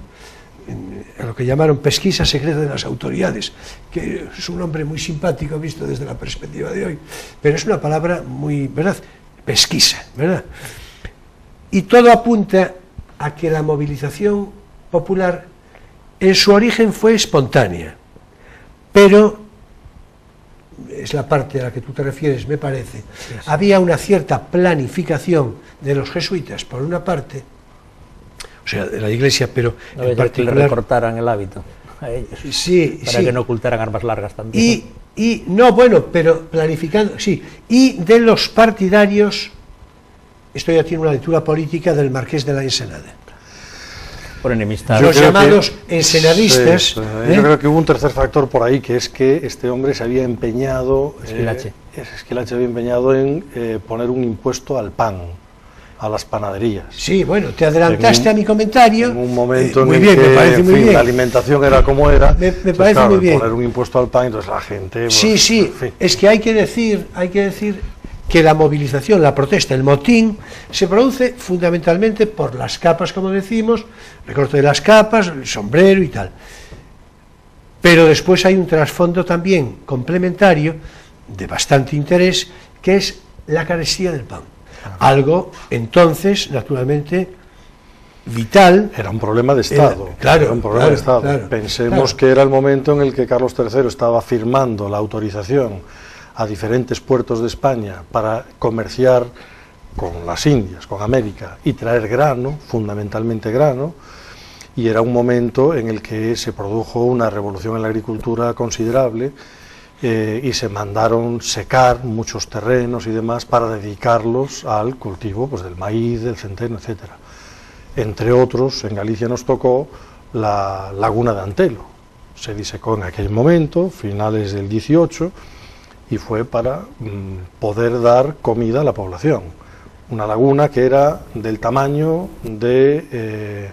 a lo que llamaron pesquisa secreta de las autoridades, que es un nombre muy simpático visto desde la perspectiva de hoy, pero es una palabra muy, ¿verdad?, pesquisa, ¿verdad? Y todo apunta a que la movilización popular en su origen fue espontánea, pero es la parte a la que tú te refieres, me parece. Sí. Había una cierta planificación de los jesuitas, por una parte, o sea, de la Iglesia, pero no en particular... que le recortaran el hábito a ellos, sí, para que no ocultaran armas largas también. Y no, bueno, pero planificando, sí, y de los partidarios, esto ya tiene una lectura política del Marqués de la Ensenada. Por enemistad. Los llamados ensenadistas. Sí, yo creo que hubo un tercer factor por ahí, que es que este hombre se había empeñado, Esquilache había empeñado en poner un impuesto al pan, a las panaderías. Sí, bueno, te adelantaste a mi comentario. En un momento muy en bien, el que, me parece muy bien. La alimentación era como era. Me parece claro, muy bien. Poner un impuesto al pan, entonces la gente... Pues, sí, sí, en fin. Es que hay que decir que la movilización, la protesta, el motín, se produce fundamentalmente por las capas, como decimos, recorte de las capas, el sombrero y tal. Pero después hay un trasfondo también complementario, de bastante interés, que es la carestía del pan. Algo, entonces, naturalmente, vital. Era un problema de Estado. Claro, era un problema de Estado. Pensemos que era el momento en el que Carlos III estaba firmando la autorización a diferentes puertos de España para comerciar con las Indias, con América, y traer grano, fundamentalmente grano, y era un momento en el que se produjo una revolución en la agricultura considerable, y se mandaron secar muchos terrenos y demás para dedicarlos al cultivo, pues, del maíz, del centeno, etcétera. Entre otros, en Galicia nos tocó la laguna de Antelo. Se disecó en aquel momento, finales del 18, y fue para poder dar comida a la población. Una laguna que era del tamaño de,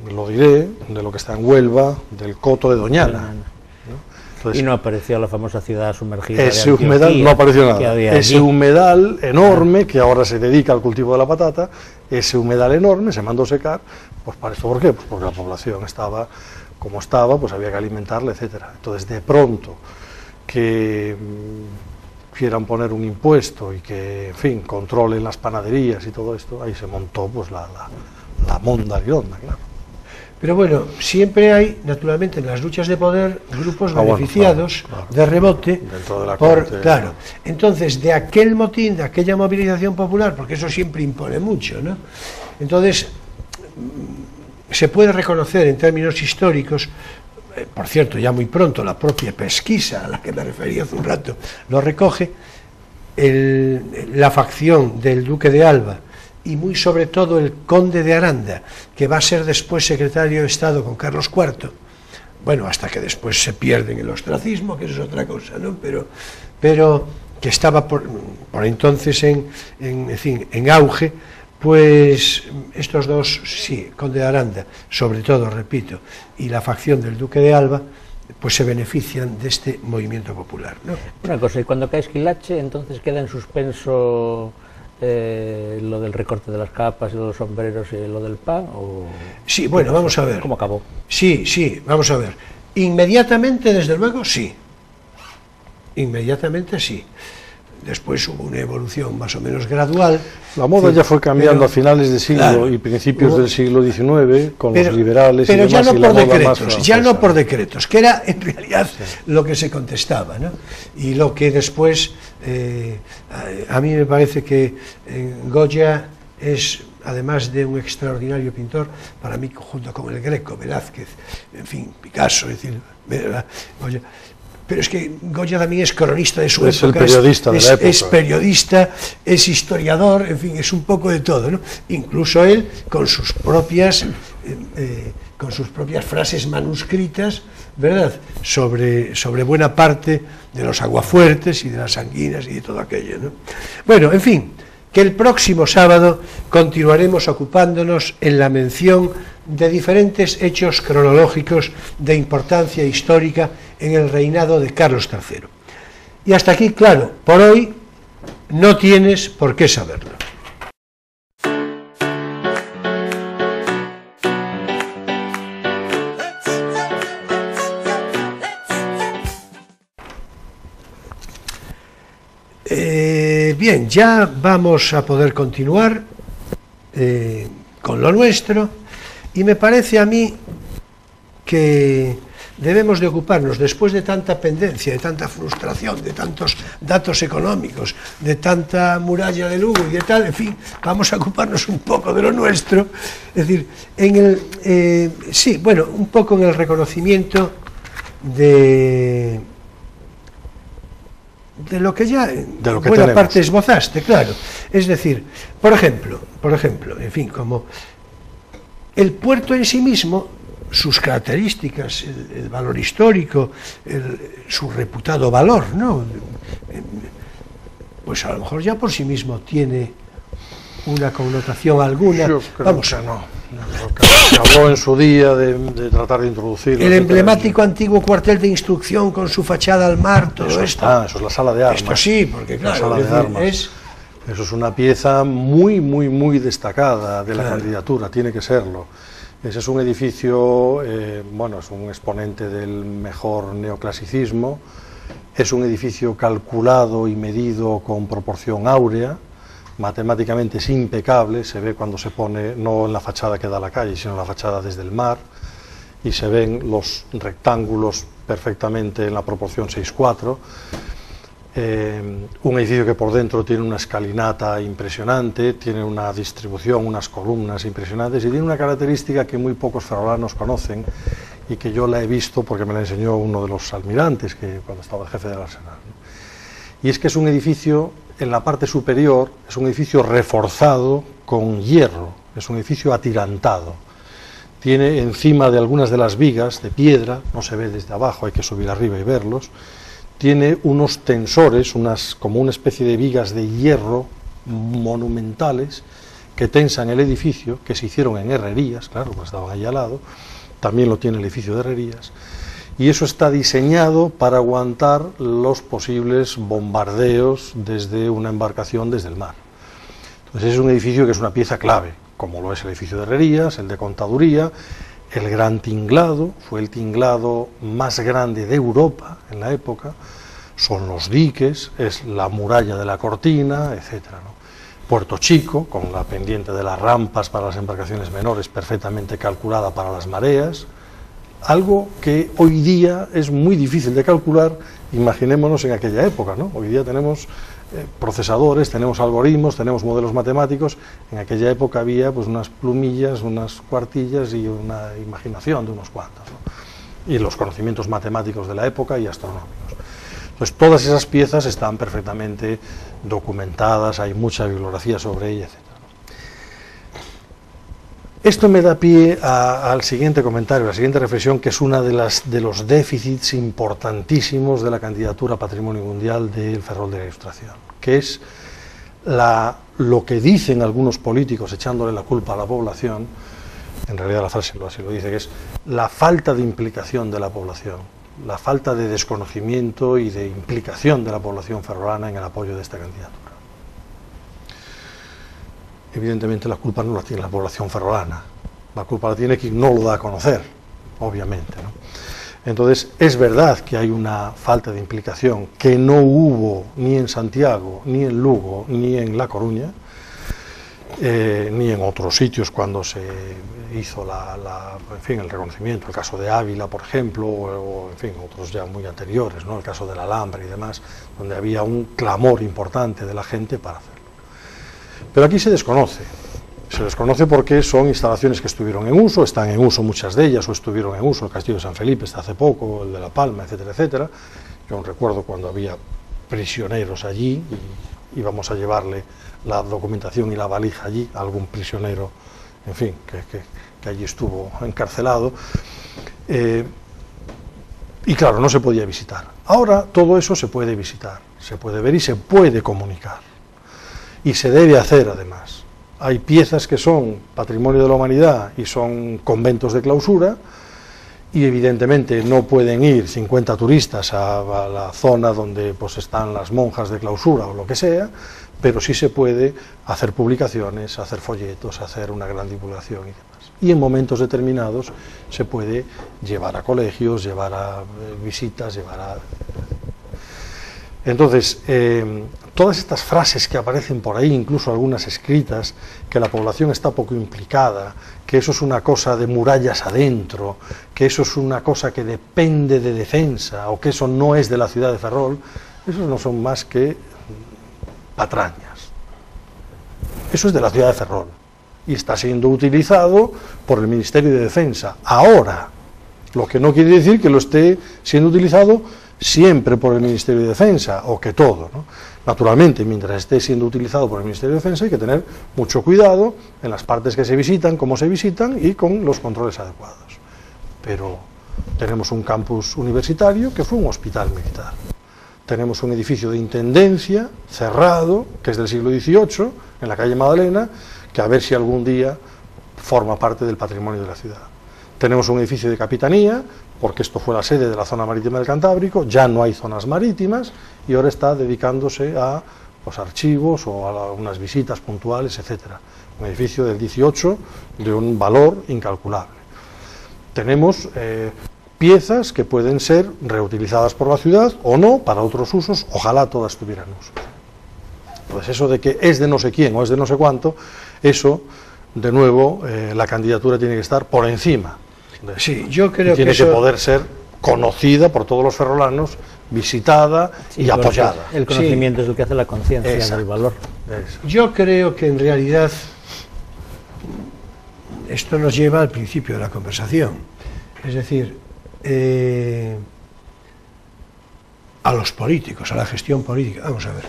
lo diré, de lo que está en Huelva, del Coto de Doñana. ¿No? Entonces, y no apareció la famosa ciudad sumergida. Ese humedal no apareció nada. Ese humedal enorme, que ahora se dedica al cultivo de la patata, ese humedal enorme se mandó secar. Pues para esto, ¿por qué? Pues porque la población estaba como estaba, pues había que alimentarla, etcétera. Entonces, de pronto, que quieran poner un impuesto y que, en fin, controlen las panaderías y todo esto, ahí se montó pues la monda redonda, claro. Pero bueno, siempre hay, naturalmente, en las luchas de poder, grupos beneficiados, bueno, claro, de rebote, dentro de la por, corte, claro. Entonces, de aquel motín, de aquella movilización popular, porque eso siempre impone mucho, ¿no? Entonces, se puede reconocer en términos históricos, por cierto, ya muy pronto la propia pesquisa a la que me refería hace un rato lo recoge, la facción del duque de Alba y muy sobre todo el conde de Aranda, que va a ser después secretario de Estado con Carlos IV, bueno, hasta que después se pierde en el ostracismo, que eso es otra cosa, ¿no? Pero que estaba por entonces en auge. Pues estos dos, sí, conde de Aranda, sobre todo, repito, y la facción del duque de Alba, pues se benefician de este movimiento popular, ¿no? Una cosa, y cuando cae Esquilache, entonces queda en suspenso lo del recorte de las capas, y lo de los sombreros y lo del pan, ¿o...? Sí, bueno, vamos a ver. ¿Cómo acabó? Sí, vamos a ver. Inmediatamente, desde luego, sí. Inmediatamente, sí. Después hubo una evolución más o menos gradual. La moda ya fue cambiando a finales del siglo y principios del siglo XIX, con los liberales y demás. Pero ya no por decretos, ya no por decretos, que era en realidad lo que se contestaba, ¿no? Y lo que después, a mí me parece que Goya es, además de un extraordinario pintor, para mí, junto con el Greco, Velázquez, en fin, Picasso, es decir, Goya. Pero es que Goya también es cronista de su época, el periodista de la época. Es periodista, es historiador, en fin, es un poco de todo, ¿no? Incluso él, con sus propias frases manuscritas, ¿verdad?, sobre buena parte de los aguafuertes y de las anguinas y de todo aquello, ¿no? Bueno, en fin, que el próximo sábado continuaremos ocupándonos en la mención de diferentes hechos cronológicos de importancia histórica en el reinado de Carlos III. Y hasta aquí, claro, por hoy no tienes por qué saberlo. Bien, ya vamos a poder continuar con lo nuestro. Y me parece a mí que debemos de ocuparnos, después de tanta pendencia, de tanta frustración, de tantos datos económicos, de tanta muralla de Lugo y de tal, en fin, vamos a ocuparnos un poco de lo nuestro, es decir, sí, bueno, un poco en el reconocimiento de lo que ya buena parte esbozaste, claro. Es decir, por ejemplo, en fin, como el puerto en sí mismo, sus características, el valor histórico, su reputado valor, ¿no? Pues a lo mejor ya por sí mismo tiene una connotación alguna. Yo creo que no. Se habló en su día de tratar de introducir el emblemático antiguo cuartel de instrucción con su fachada al mar, todo eso esto. Eso es la sala de armas. Esto sí, porque claro, la sala de armas. Eso es una pieza muy destacada de la candidatura, tiene que serlo. Ese es un edificio, bueno, es un exponente del mejor neoclasicismo, es un edificio calculado y medido con proporción áurea, matemáticamente es impecable, se ve cuando se pone no en la fachada que da a la calle, sino en la fachada desde el mar, y se ven los rectángulos perfectamente en la proporción 6:4. Un edificio que por dentro tiene una escalinata impresionante, tiene una distribución, unas columnas impresionantes y tiene una característica que muy pocos ferrolanos conocen y que yo la he visto porque me la enseñó uno de los almirantes que cuando estaba el jefe del arsenal, ¿no? Y es que es un edificio, en la parte superior, es un edificio reforzado con hierro, es un edificio atirantado. Tiene encima de algunas de las vigas de piedra, no se ve desde abajo, hay que subir arriba y verlos. Tiene unos tensores, como una especie de vigas de hierro monumentales que tensan el edificio, que se hicieron en Herrerías, claro, pues estaban ahí al lado, también lo tiene el edificio de Herrerías, y eso está diseñado para aguantar los posibles bombardeos desde una embarcación desde el mar. Entonces es un edificio que es una pieza clave, como lo es el edificio de Herrerías, el de Contaduría, el gran tinglado, fue el tinglado más grande de Europa en la época, son los diques, es la muralla de la Cortina, etcétera, ¿no? Puerto Chico, con la pendiente de las rampas para las embarcaciones menores perfectamente calculada para las mareas, algo que hoy día es muy difícil de calcular, imaginémonos en aquella época, ¿no? Hoy día tenemos procesadores, tenemos algoritmos, tenemos modelos matemáticos, en aquella época había pues unas plumillas, unas cuartillas y una imaginación de unos cuantos, ¿no? Y los conocimientos matemáticos de la época y astronómicos. Entonces todas esas piezas están perfectamente documentadas, hay mucha bibliografía sobre ellas, etc. Esto me da pie al siguiente comentario, a la siguiente reflexión, que es una de los déficits importantísimos de la candidatura a Patrimonio Mundial del Ferrol de la Ilustración, que es lo que dicen algunos políticos echándole la culpa a la población, en realidad la frase así lo dice, que es la falta de implicación de la población, la falta de desconocimiento y de implicación de la población ferrolana en el apoyo de esta candidatura. Evidentemente la culpa no la tiene la población ferrolana, la culpa la tiene quien no lo da a conocer, obviamente, ¿no? Entonces es verdad que hay una falta de implicación que no hubo ni en Santiago, ni en Lugo, ni en La Coruña, ni en otros sitios cuando se hizo en fin, el reconocimiento, el caso de Ávila, por ejemplo, o en fin, otros ya muy anteriores, ¿no? El caso de la Alhambra y demás, donde había un clamor importante de la gente para hacerlo. Pero aquí se desconoce porque son instalaciones que estuvieron en uso, están en uso muchas de ellas, o estuvieron en uso, el Castillo de San Felipe está hace poco, el de La Palma, etcétera, etcétera. Yo recuerdo cuando había prisioneros allí, y íbamos a llevarle la documentación y la valija allí, a algún prisionero, en fin, que allí estuvo encarcelado, y claro, no se podía visitar. Ahora todo eso se puede visitar, se puede ver y se puede comunicar. Y se debe hacer, además. Hay piezas que son patrimonio de la humanidad y son conventos de clausura, y evidentemente no pueden ir 50 turistas a la zona donde pues están las monjas de clausura o lo que sea, pero sí se puede hacer publicaciones, hacer folletos, hacer una gran divulgación y demás. Y en momentos determinados se puede llevar a colegios, llevar a visitas, llevar a... Entonces, todas estas frases que aparecen por ahí, incluso algunas escritas, que la población está poco implicada, que eso es una cosa de murallas adentro, que eso es una cosa que depende de defensa, o que eso no es de la ciudad de Ferrol, esos no son más que patrañas. Eso es de la ciudad de Ferrol y está siendo utilizado por el Ministerio de Defensa ahora, lo que no quiere decir que lo esté siendo utilizado siempre por el Ministerio de Defensa, o que todo, ¿no? Naturalmente, mientras esté siendo utilizado por el Ministerio de Defensa hay que tener mucho cuidado en las partes que se visitan, cómo se visitan y con los controles adecuados. Pero tenemos un campus universitario que fue un hospital militar. Tenemos un edificio de intendencia cerrado, que es del siglo XVIII, en la calle Magdalena, que a ver si algún día forma parte del patrimonio de la ciudad. Tenemos un edificio de capitanía, porque esto fue la sede de la zona marítima del Cantábrico, ya no hay zonas marítimas y ahora está dedicándose a los archivos o a unas visitas puntuales, etcétera. Un edificio del 18 de un valor incalculable. Tenemos piezas que pueden ser reutilizadas por la ciudad o no, para otros usos, ojalá todas tuvieran usos. Pues eso de que es de no sé quién o es de no sé cuánto, eso, de nuevo, la candidatura tiene que estar por encima. Sí, yo creo tiene que que poder ser conocida por todos los ferrolanos, visitada y apoyada. El conocimiento es el que hace la conciencia del valor. Yo creo que en realidad esto nos lleva al principio de la conversación, es decir, a los políticos, a la gestión política. Vamos a ver,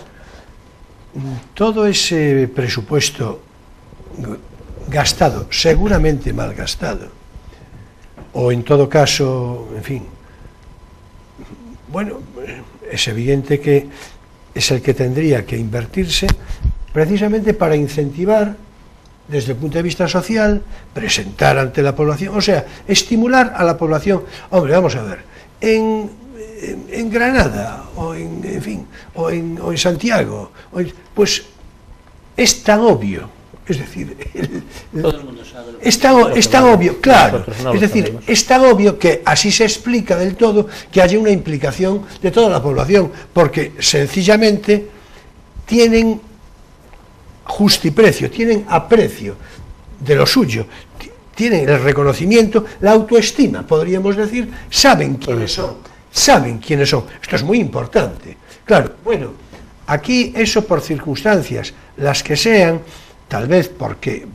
todo ese presupuesto gastado, seguramente mal gastado, o en todo caso, en fin, bueno, es evidente que es el que tendría que invertirse precisamente para incentivar desde el punto de vista social, presentar ante la población, o sea, estimular a la población. Hombre, vamos a ver, en Granada o en fin, o en Santiago, pues es tan obvio. Es decir, todo el mundo sabe es tan obvio, claro, es decir, es tan obvio que así se explica del todo que haya una implicación de toda la población, porque sencillamente tienen justiprecio, tienen aprecio de lo suyo, tienen el reconocimiento, la autoestima, podríamos decir, saben quiénes son. Esto es muy importante. Claro, bueno, aquí eso por circunstancias, las que sean, tal vez porque,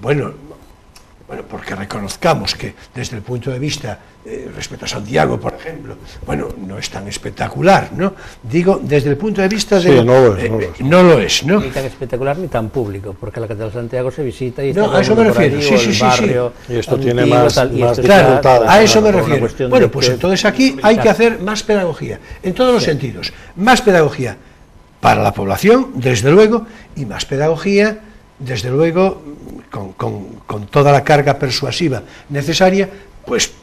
porque reconozcamos que desde el punto de vista, respecto a Santiago, por ejemplo, no es tan espectacular, ¿no? Digo, desde el punto de vista de... Sí, no lo es. Ni tan espectacular ni tan público, porque la Catedral de Santiago se visita y está a eso me refiero, barrio, y esto antiguo, tiene más claro, a eso me refiero. Bueno, pues entonces aquí hay que hacer más pedagogía, en todos los sentidos. Más pedagogía para la población, desde luego, y más pedagogía, desde luego, con toda la carga persuasiva necesaria, pues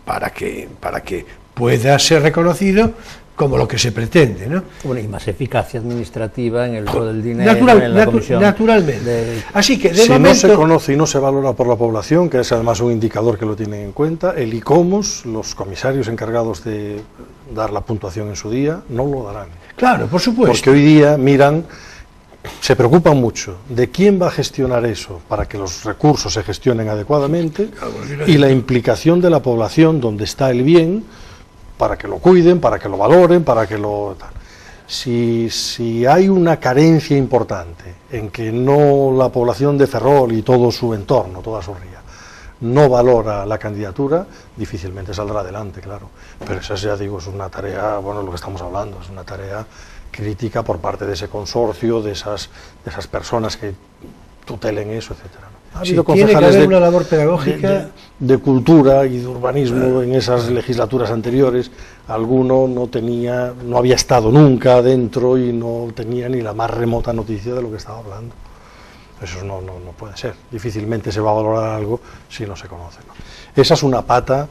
para que pueda ser reconocido como lo que se pretende, ¿no? Bueno, y más eficacia administrativa en el uso del dinero, en la comisión. Naturalmente. Así que, si no se conoce y no se valora por la población, que es además un indicador que lo tienen en cuenta, el ICOMOS, los comisarios encargados de dar la puntuación en su día, no lo darán. Claro, por supuesto. Porque hoy día se preocupan mucho de quién va a gestionar eso para que los recursos se gestionen adecuadamente y la implicación de la población donde está el bien para que lo cuiden, para que lo valoren, para que lo... Si hay una carencia importante en que la población de Ferrol y todo su entorno, toda su ría, no valora la candidatura, difícilmente saldrá adelante, claro. Pero esa, ya digo, es una tarea, lo que estamos hablando, es una tarea crítica por parte de ese consorcio, de esas personas que tutelen eso, etcétera. Ha habido concejales tiene que haber una labor pedagógica de cultura y de urbanismo en esas legislaturas anteriores. Alguno no había estado nunca dentro y no tenía ni la más remota noticia de lo que estaba hablando. Eso no puede ser. Difícilmente se va a valorar algo si no se conoce, ¿no? Esa es una pata,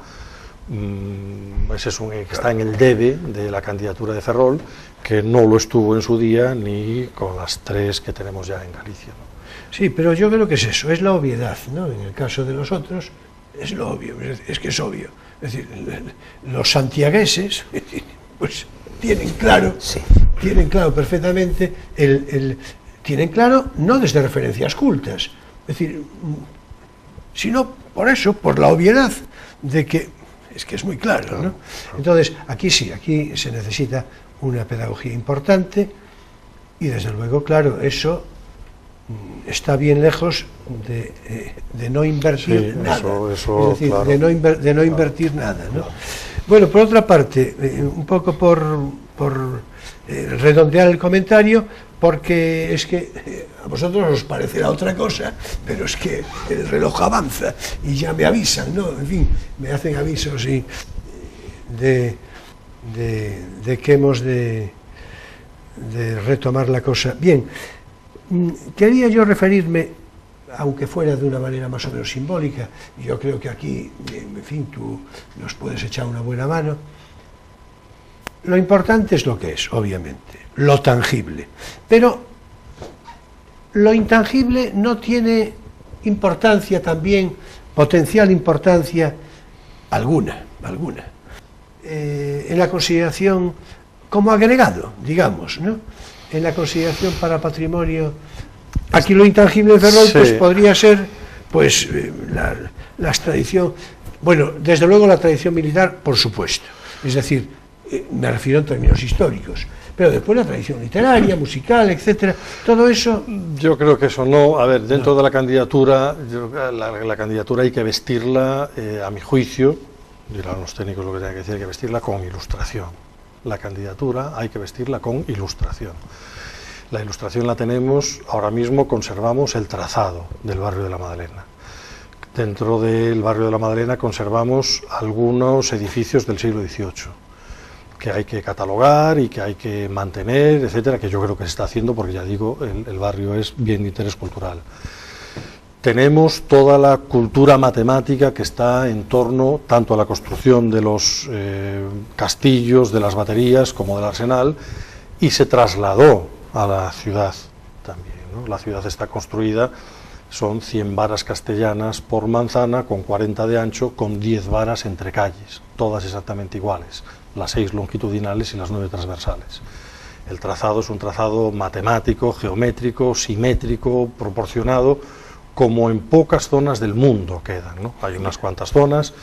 que está en el debe de la candidatura de Ferrol, que no lo estuvo en su día ni con las tres que tenemos ya en Galicia, ¿no? Sí, pero yo creo que es eso, es la obviedad, ¿no? En el caso de los otros, es lo obvio, es que es obvio. Es decir, los santiagueses, pues tienen claro, Sí. tienen claro perfectamente, tienen claro no desde referencias cultas, es decir, sino por eso, por la obviedad de que es muy claro, ¿no? Entonces, aquí sí, aquí se necesita una pedagogía importante y desde luego, claro, eso está bien lejos de no invertir Sí, nada, eso, es decir, claro, de no invertir nada, ¿no? Bueno, por otra parte, un poco por redondear el comentario, porque es que a vosotros os parecerá otra cosa, pero es que el reloj avanza y ya me avisan, ¿no? En fin, me hacen avisos y de que hemos de retomar la cosa. Bien, quería yo referirme, aunque fuera de una manera más o menos simbólica, yo creo que aquí, en fin, tú nos puedes echar una buena mano. Lo importante es lo que es, obviamente, lo tangible, pero lo intangible no tiene importancia también, potencial importancia alguna, en la consideración como agregado, digamos, ¿no? En la consideración para patrimonio. Aquí lo intangible de Ferrol, sí, pues podría ser, pues, la tradición, bueno, desde luego la tradición militar, por supuesto, es decir, me refiero en términos históricos, pero después la tradición literaria, musical, etcétera, todo eso. Yo creo que eso no, a ver, dentro de la candidatura, la candidatura hay que vestirla, a mi juicio, dirán los técnicos lo que tienen que decir, hay que vestirla con ilustración. La candidatura hay que vestirla con ilustración. La ilustración la tenemos, ahora mismo conservamos el trazado del barrio de la Madalena. Dentro del barrio de la Madalena conservamos algunos edificios del siglo XVIII, que hay que catalogar y que hay que mantener, etcétera, que yo creo que se está haciendo porque, ya digo, el barrio es bien de interés cultural. Tenemos toda la cultura matemática que está en torno tanto a la construcción de los castillos, de las baterías, como del arsenal, y se trasladó a la ciudad también, ¿no? La ciudad está construida, son 100 varas castellanas por manzana, con 40 de ancho, con 10 varas entre calles, todas exactamente iguales, las 6 longitudinales y las 9 transversales. El trazado es un trazado matemático, geométrico, simétrico, proporcionado, como en pocas zonas del mundo quedan, ¿no? Hay unas cuantas zonas,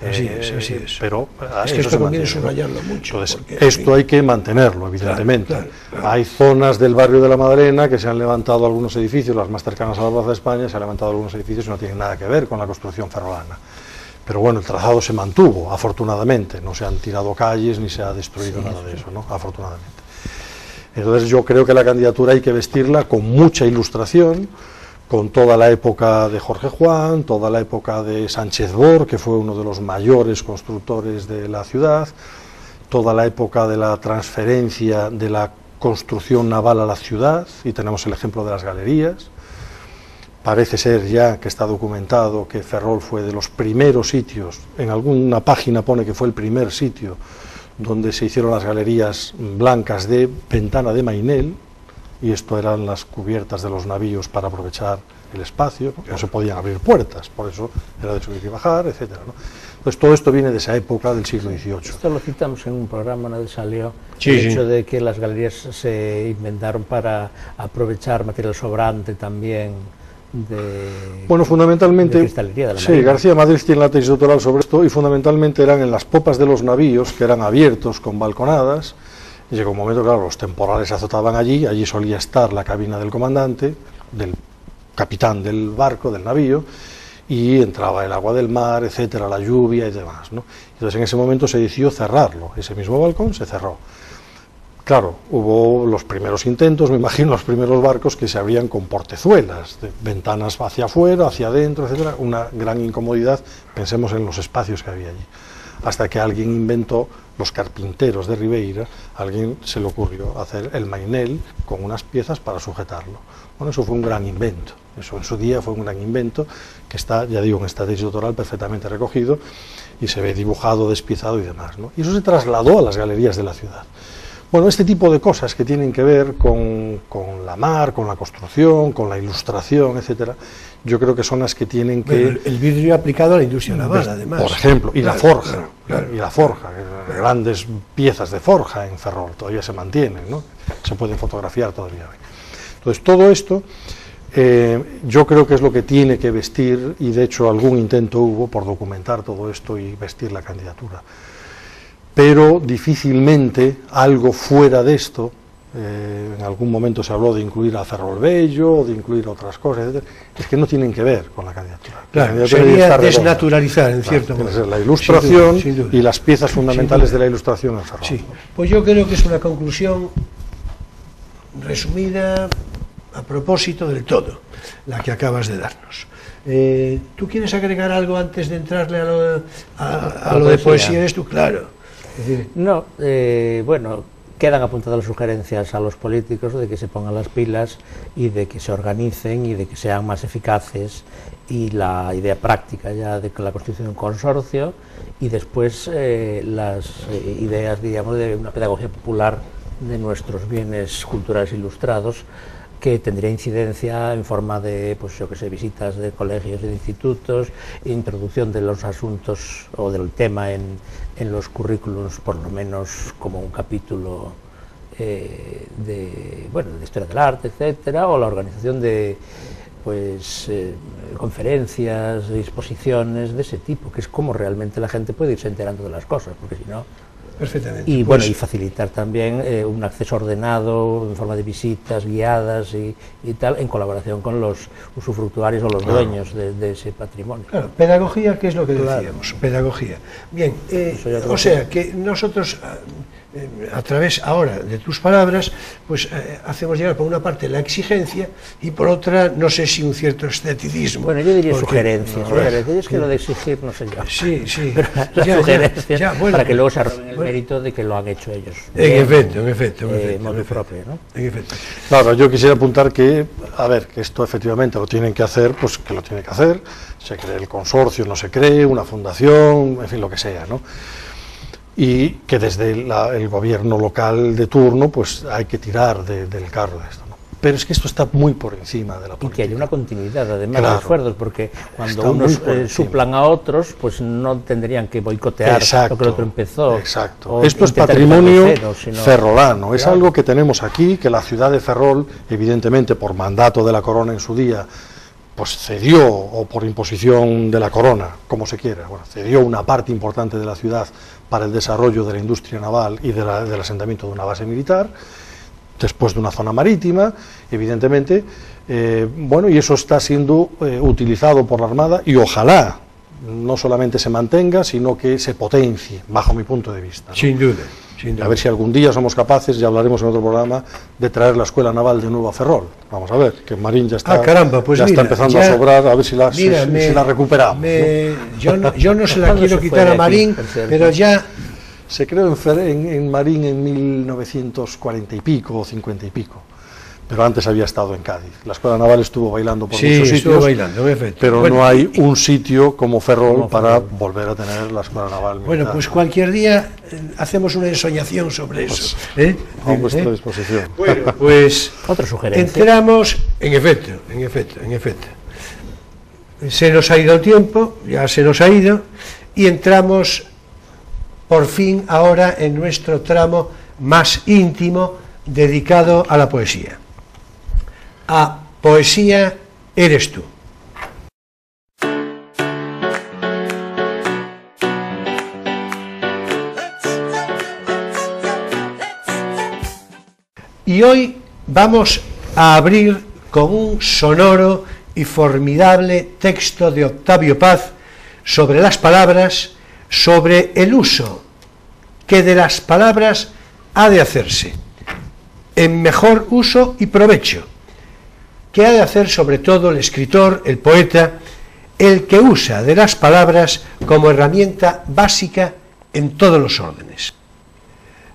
así es. Pero es que esto conviene subrayarlo mucho. Entonces, esto hay que mantenerlo, evidentemente. Claro. Hay zonas del barrio de la Madalena que se han levantado algunos edificios, las más cercanas a la Plaza de España, se han levantado algunos edificios que no tienen nada que ver con la construcción ferrolana. Pero bueno, el trazado se mantuvo, afortunadamente, no se han tirado calles ni se ha destruido nada de eso, ¿no? Afortunadamente. Entonces yo creo que la candidatura hay que vestirla con mucha ilustración, con toda la época de Jorge Juan, toda la época de Sánchez Bor, que fue uno de los mayores constructores de la ciudad, toda la época de la transferencia de la construcción naval a la ciudad, y tenemos el ejemplo de las galerías. Parece ser ya que está documentado que Ferrol fue de los primeros sitios, en alguna página pone que fue el primer sitio donde se hicieron las galerías blancas de ventana de Mainel, y esto eran las cubiertas de los navíos para aprovechar el espacio, ¿no? No se podían abrir puertas, por eso era de subir y bajar, etcétera, ¿no? Pues todo esto viene de esa época del siglo XVIII. Esto lo citamos en un programa donde salió sí, el hecho de que las galerías se inventaron para aprovechar material sobrante también bueno, fundamentalmente, de cristalería de la sí, marina. García Madrid tiene la tesis doctoral sobre esto, y fundamentalmente eran en las popas de los navíos, que eran abiertos con balconadas. Y llegó un momento, claro, los temporales se azotaban allí solía estar la cabina del comandante, del capitán del barco, del navío, y entraba el agua del mar, etcétera, la lluvia y demás, ¿no? Entonces en ese momento se decidió cerrarlo, ese mismo balcón se cerró. Claro, hubo los primeros intentos, me imagino, los primeros barcos que se abrían con portezuelas, de ventanas hacia afuera, hacia adentro, etcétera, una gran incomodidad, pensemos en los espacios que había allí. Hasta que alguien inventó, los carpinteros de Ribeira, a alguien se le ocurrió hacer el mainel con unas piezas para sujetarlo. Bueno, eso fue un gran invento, eso en su día fue un gran invento, que está, ya digo, en esta tesis doctoral perfectamente recogido, y se ve dibujado, despiezado y demás, ¿no? Y eso se trasladó a las galerías de la ciudad. Bueno, este tipo de cosas que tienen que ver con la mar, con la construcción, con la ilustración, etcétera, yo creo que son las que tienen que... Bueno, el vidrio aplicado a la industria naval, además. Por ejemplo, y claro, la forja, claro. y la forja, grandes piezas de forja en Ferrol, todavía se mantienen, ¿no? Se pueden fotografiar todavía hoy. Entonces, todo esto, yo creo que es lo que tiene que vestir, y de hecho algún intento hubo por documentar todo esto y vestir la candidatura. Pero difícilmente algo fuera de esto, en algún momento se habló de incluir a Ferrol Bello, de incluir otras cosas, etc. Es que no tienen que ver con la candidatura. Claro, la candidatura sería desnaturalizar, en cierto modo. Ser la ilustración sin duda. y las piezas fundamentales de la ilustración en Ferrol. Sí, pues yo creo que es una conclusión resumida a propósito del todo, la que acabas de darnos. ¿Tú quieres agregar algo antes de entrarle a lo de poesía? ¿Eres tú? Claro. Es decir, no, bueno, quedan apuntadas las sugerencias a los políticos de que se pongan las pilas y de que se organicen y de que sean más eficaces, y la idea práctica ya de la constitución de un consorcio, y después las ideas, digamos, de una pedagogía popular de nuestros bienes culturales ilustrados, que tendría incidencia en forma de, pues yo que sé, visitas de colegios y de institutos, introducción de los asuntos o del tema en los currículos, por lo menos como un capítulo de historia del arte, etcétera, o la organización de conferencias, exposiciones de ese tipo, que es como realmente la gente puede irse enterando de las cosas, porque si no... Perfectamente. Y, pues, bueno, y facilitar también un acceso ordenado en forma de visitas guiadas y tal, en colaboración con los usufructuarios o los dueños de ese patrimonio. Claro, pedagogía, que es lo que decíamos, pedagogía. Bien, o sea, que nosotros, a través ahora de tus palabras, pues hacemos llegar por una parte la exigencia y por otra, no sé si un cierto esteticismo. Bueno, yo diría porque, sugerencias, es que lo de exigir no sé yo. Sí, sí. Pero las sugerencias, bueno, para que luego se arroben el mérito de que lo han hecho ellos. En efecto. Modo propio, ¿no? En efecto. Claro, yo quisiera apuntar que, a ver, que esto efectivamente lo tienen que hacer, pues que lo tiene que hacer, se cree el consorcio, no se cree, una fundación, en fin, lo que sea, ¿no? Y que desde el gobierno local de turno, pues hay que tirar del carro de esto, ¿no? Pero es que esto está muy por encima de la política. Y que haya una continuidad, además, claro, de esfuerzos, porque cuando unos suplan a otros, pues no tendrían que boicotear lo que el otro empezó. Exacto. Esto es patrimonio ferrolano, es algo que tenemos aquí, que la ciudad de Ferrol, evidentemente por mandato de la corona en su día, pues cedió, o por imposición de la corona, como se quiera, bueno, cedió una parte importante de la ciudad para el desarrollo de la industria naval y del asentamiento de una base militar, después de una zona marítima, evidentemente, bueno, y eso está siendo utilizado por la Armada, y ojalá no solamente se mantenga, sino que se potencie, bajo mi punto de vista, ¿no? Sin duda. A ver si algún día somos capaces, ya hablaremos en otro programa, de traer la Escuela Naval de nuevo a Ferrol. Vamos a ver, que Marín ya está, pues ya mira, está empezando a sobrar, a ver si la recuperamos. ¿No? Yo no se la quiero quitar a Marín, pero ya... Se creó en Marín en 1940 y pico, o 50 y pico. Pero antes había estado en Cádiz. La Escuela Naval estuvo bailando por muchos sitios, pero bueno, no hay un sitio como Ferrol para volver a tener la Escuela Naval militar. Bueno, pues cualquier día hacemos una ensoñación sobre eso. A vuestra disposición. Bueno, pues otra sugerencia. Entramos, en efecto. Se nos ha ido el tiempo, ya se nos ha ido, y entramos por fin ahora en nuestro tramo más íntimo dedicado a la poesía. A Poesía eres tú. Y hoy vamos a abrir con un sonoro y formidable texto de Octavio Paz sobre las palabras, sobre el uso que de las palabras ha de hacerse, en mejor uso y provecho, que ha de hacer sobre todo el escritor, el poeta, el que usa de las palabras como herramienta básica en todos los órdenes.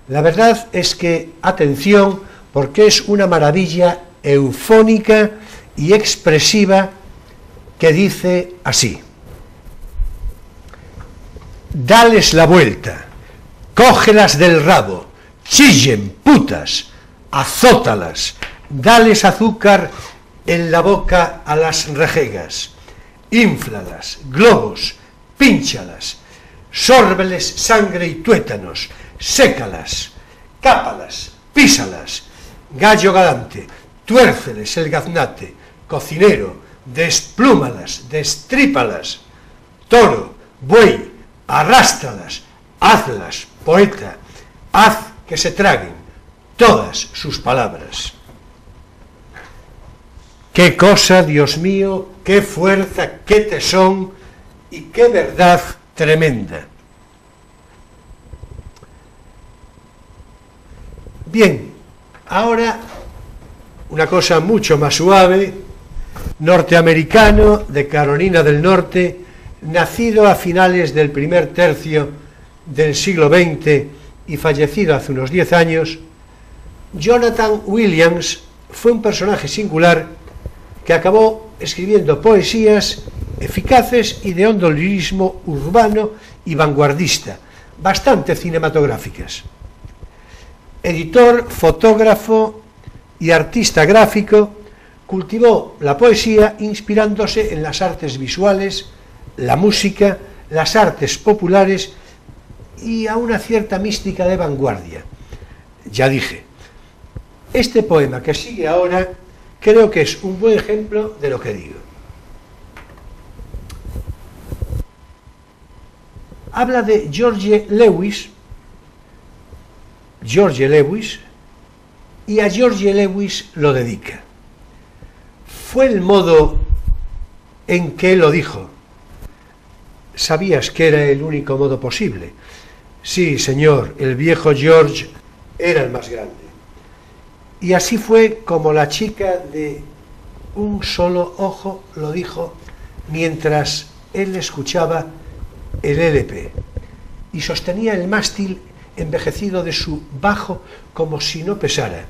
La verdad es que, atención, porque es una maravilla eufónica y expresiva que dice así: dales la vuelta, cógelas del rabo, chillen, putas, azótalas, dales azúcar en la boca a las rejegas, inflalas, globos, pínchalas, sórbeles sangre y tuétanos, sécalas, cápalas, písalas, gallo galante, tuérceles el gaznate, cocinero, desplúmalas, destrípalas, toro, buey, arrástralas, hazlas, poeta, haz que se traguen todas sus palabras. Qué cosa, Dios mío, qué fuerza, qué tesón y qué verdad tremenda. Bien, ahora una cosa mucho más suave, norteamericano de Carolina del Norte, nacido a finales del primer tercio del siglo XX y fallecido hace unos 10 años, Jonathan Williams fue un personaje singular que acabó escribiendo poesías eficaces y de hondo lirismo urbano y vanguardista, bastante cinematográficas. Editor, fotógrafo y artista gráfico, cultivó la poesía inspirándose en las artes visuales, la música, las artes populares y a una cierta mística de vanguardia. Ya dije, este poema que sigue ahora creo que es un buen ejemplo de lo que digo. Habla de George Lewis, y a George Lewis lo dedica. Fue el modo en que lo dijo. ¿Sabías que era el único modo posible? Sí, señor, el viejo George era el más grande. Y así fue como la chica de un solo ojo lo dijo mientras él escuchaba el LP y sostenía el mástil envejecido de su bajo como si no pesara,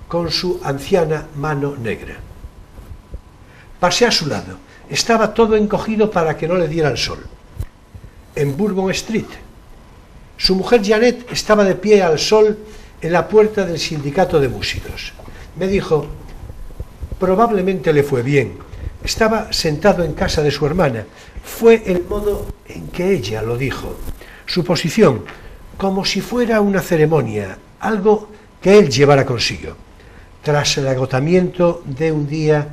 con su anciana mano negra. Pasé a su lado. Estaba todo encogido para que no le diera el sol. En Bourbon Street. Su mujer Janet estaba de pie al sol en la puerta del sindicato de músicos. Me dijo, probablemente le fue bien. Estaba sentado en casa de su hermana. Fue el modo en que ella lo dijo. Su posición, como si fuera una ceremonia, algo que él llevara consigo, tras el agotamiento de un día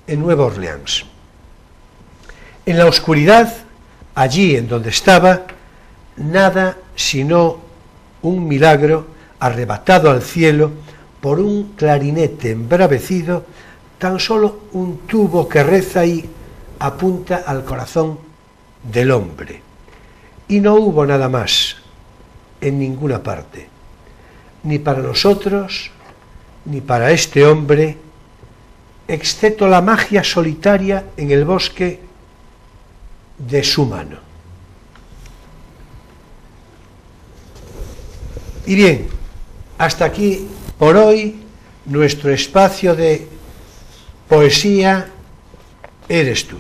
en Nueva Orleans. En la oscuridad, allí en donde estaba, nada sino un milagro arrebatado al cielo por un clarinete embravecido, tan solo un tubo que reza y apunta al corazón del hombre. Y no hubo nada más en ninguna parte, ni para nosotros, ni para este hombre, excepto la magia solitaria en el bosque de su mano. Y bien, hasta aquí por hoy nuestro espacio de poesía eres tú.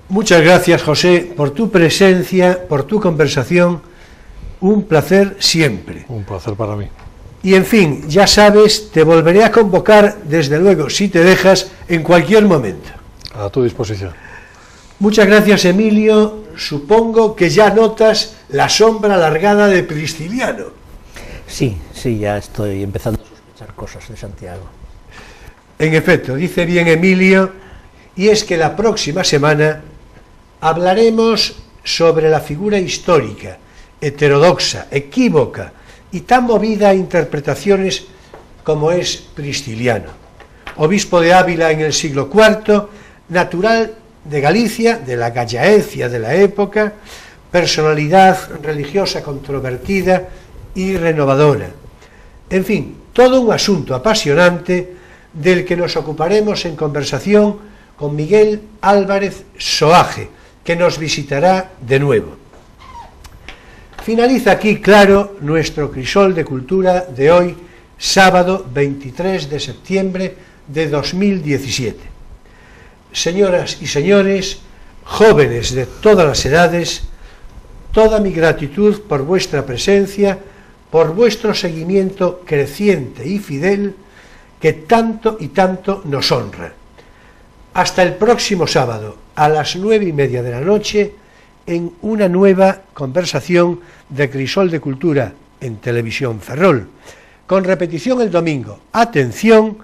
Muchas gracias, José, por tu presencia, por tu conversación. Un placer siempre. Un placer para mí. Y en fin, ya sabes, te volveré a convocar, desde luego, si te dejas, en cualquier momento. A tu disposición. Muchas gracias, Emilio. Supongo que ya notas la sombra alargada de Prisciliano. Sí, ya estoy empezando a sospechar cosas de Santiago. En efecto, dice bien Emilio, y es que la próxima semana hablaremos sobre la figura histórica, heterodoxa, equívoca y tan movida a interpretaciones como es Prisciliano, obispo de Ávila en el siglo IV, natural de Galicia, de la Gallaecia de la época, personalidad religiosa controvertida y renovadora. En fin, todo un asunto apasionante del que nos ocuparemos en conversación con Miguel Álvarez Soaje, que nos visitará de nuevo. Finaliza aquí, claro, nuestro crisol de cultura de hoy, sábado 23 de septiembre de 2017. Señoras y señores, jóvenes de todas las edades, toda mi gratitud por vuestra presencia, por vuestro seguimiento creciente y fidel, que tanto y tanto nos honra. Hasta el próximo sábado, a las 9:30 de la noche, en una nueva conversación de Crisol de Cultura en Televisión Ferrol, con repetición el domingo, atención,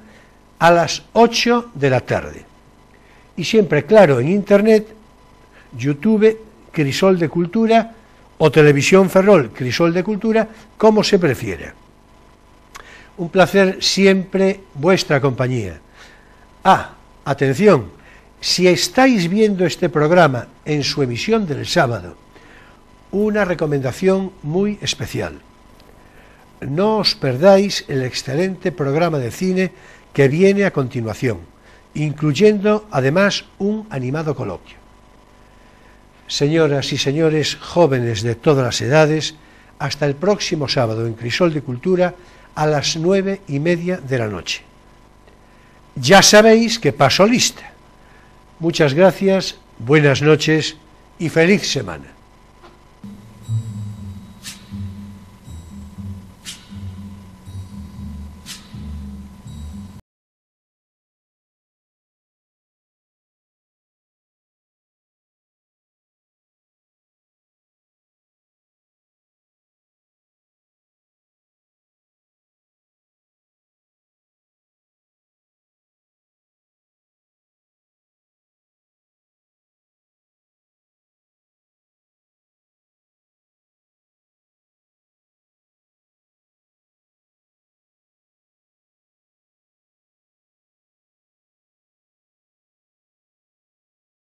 a las 8 de la tarde. Y siempre, claro, en Internet, YouTube, Crisol de Cultura, o Televisión Ferrol, Crisol de Cultura, como se prefiera. Un placer siempre vuestra compañía. Atención, si estáis viendo este programa en su emisión del sábado, una recomendación muy especial. No os perdáis el excelente programa de cine que viene a continuación, incluyendo además un animado coloquio. Señoras y señores jóvenes de todas las edades, hasta el próximo sábado en Crisol de Cultura a las 9:30 de la noche. Ya sabéis que paso lista. Muchas gracias, buenas noches y feliz semana.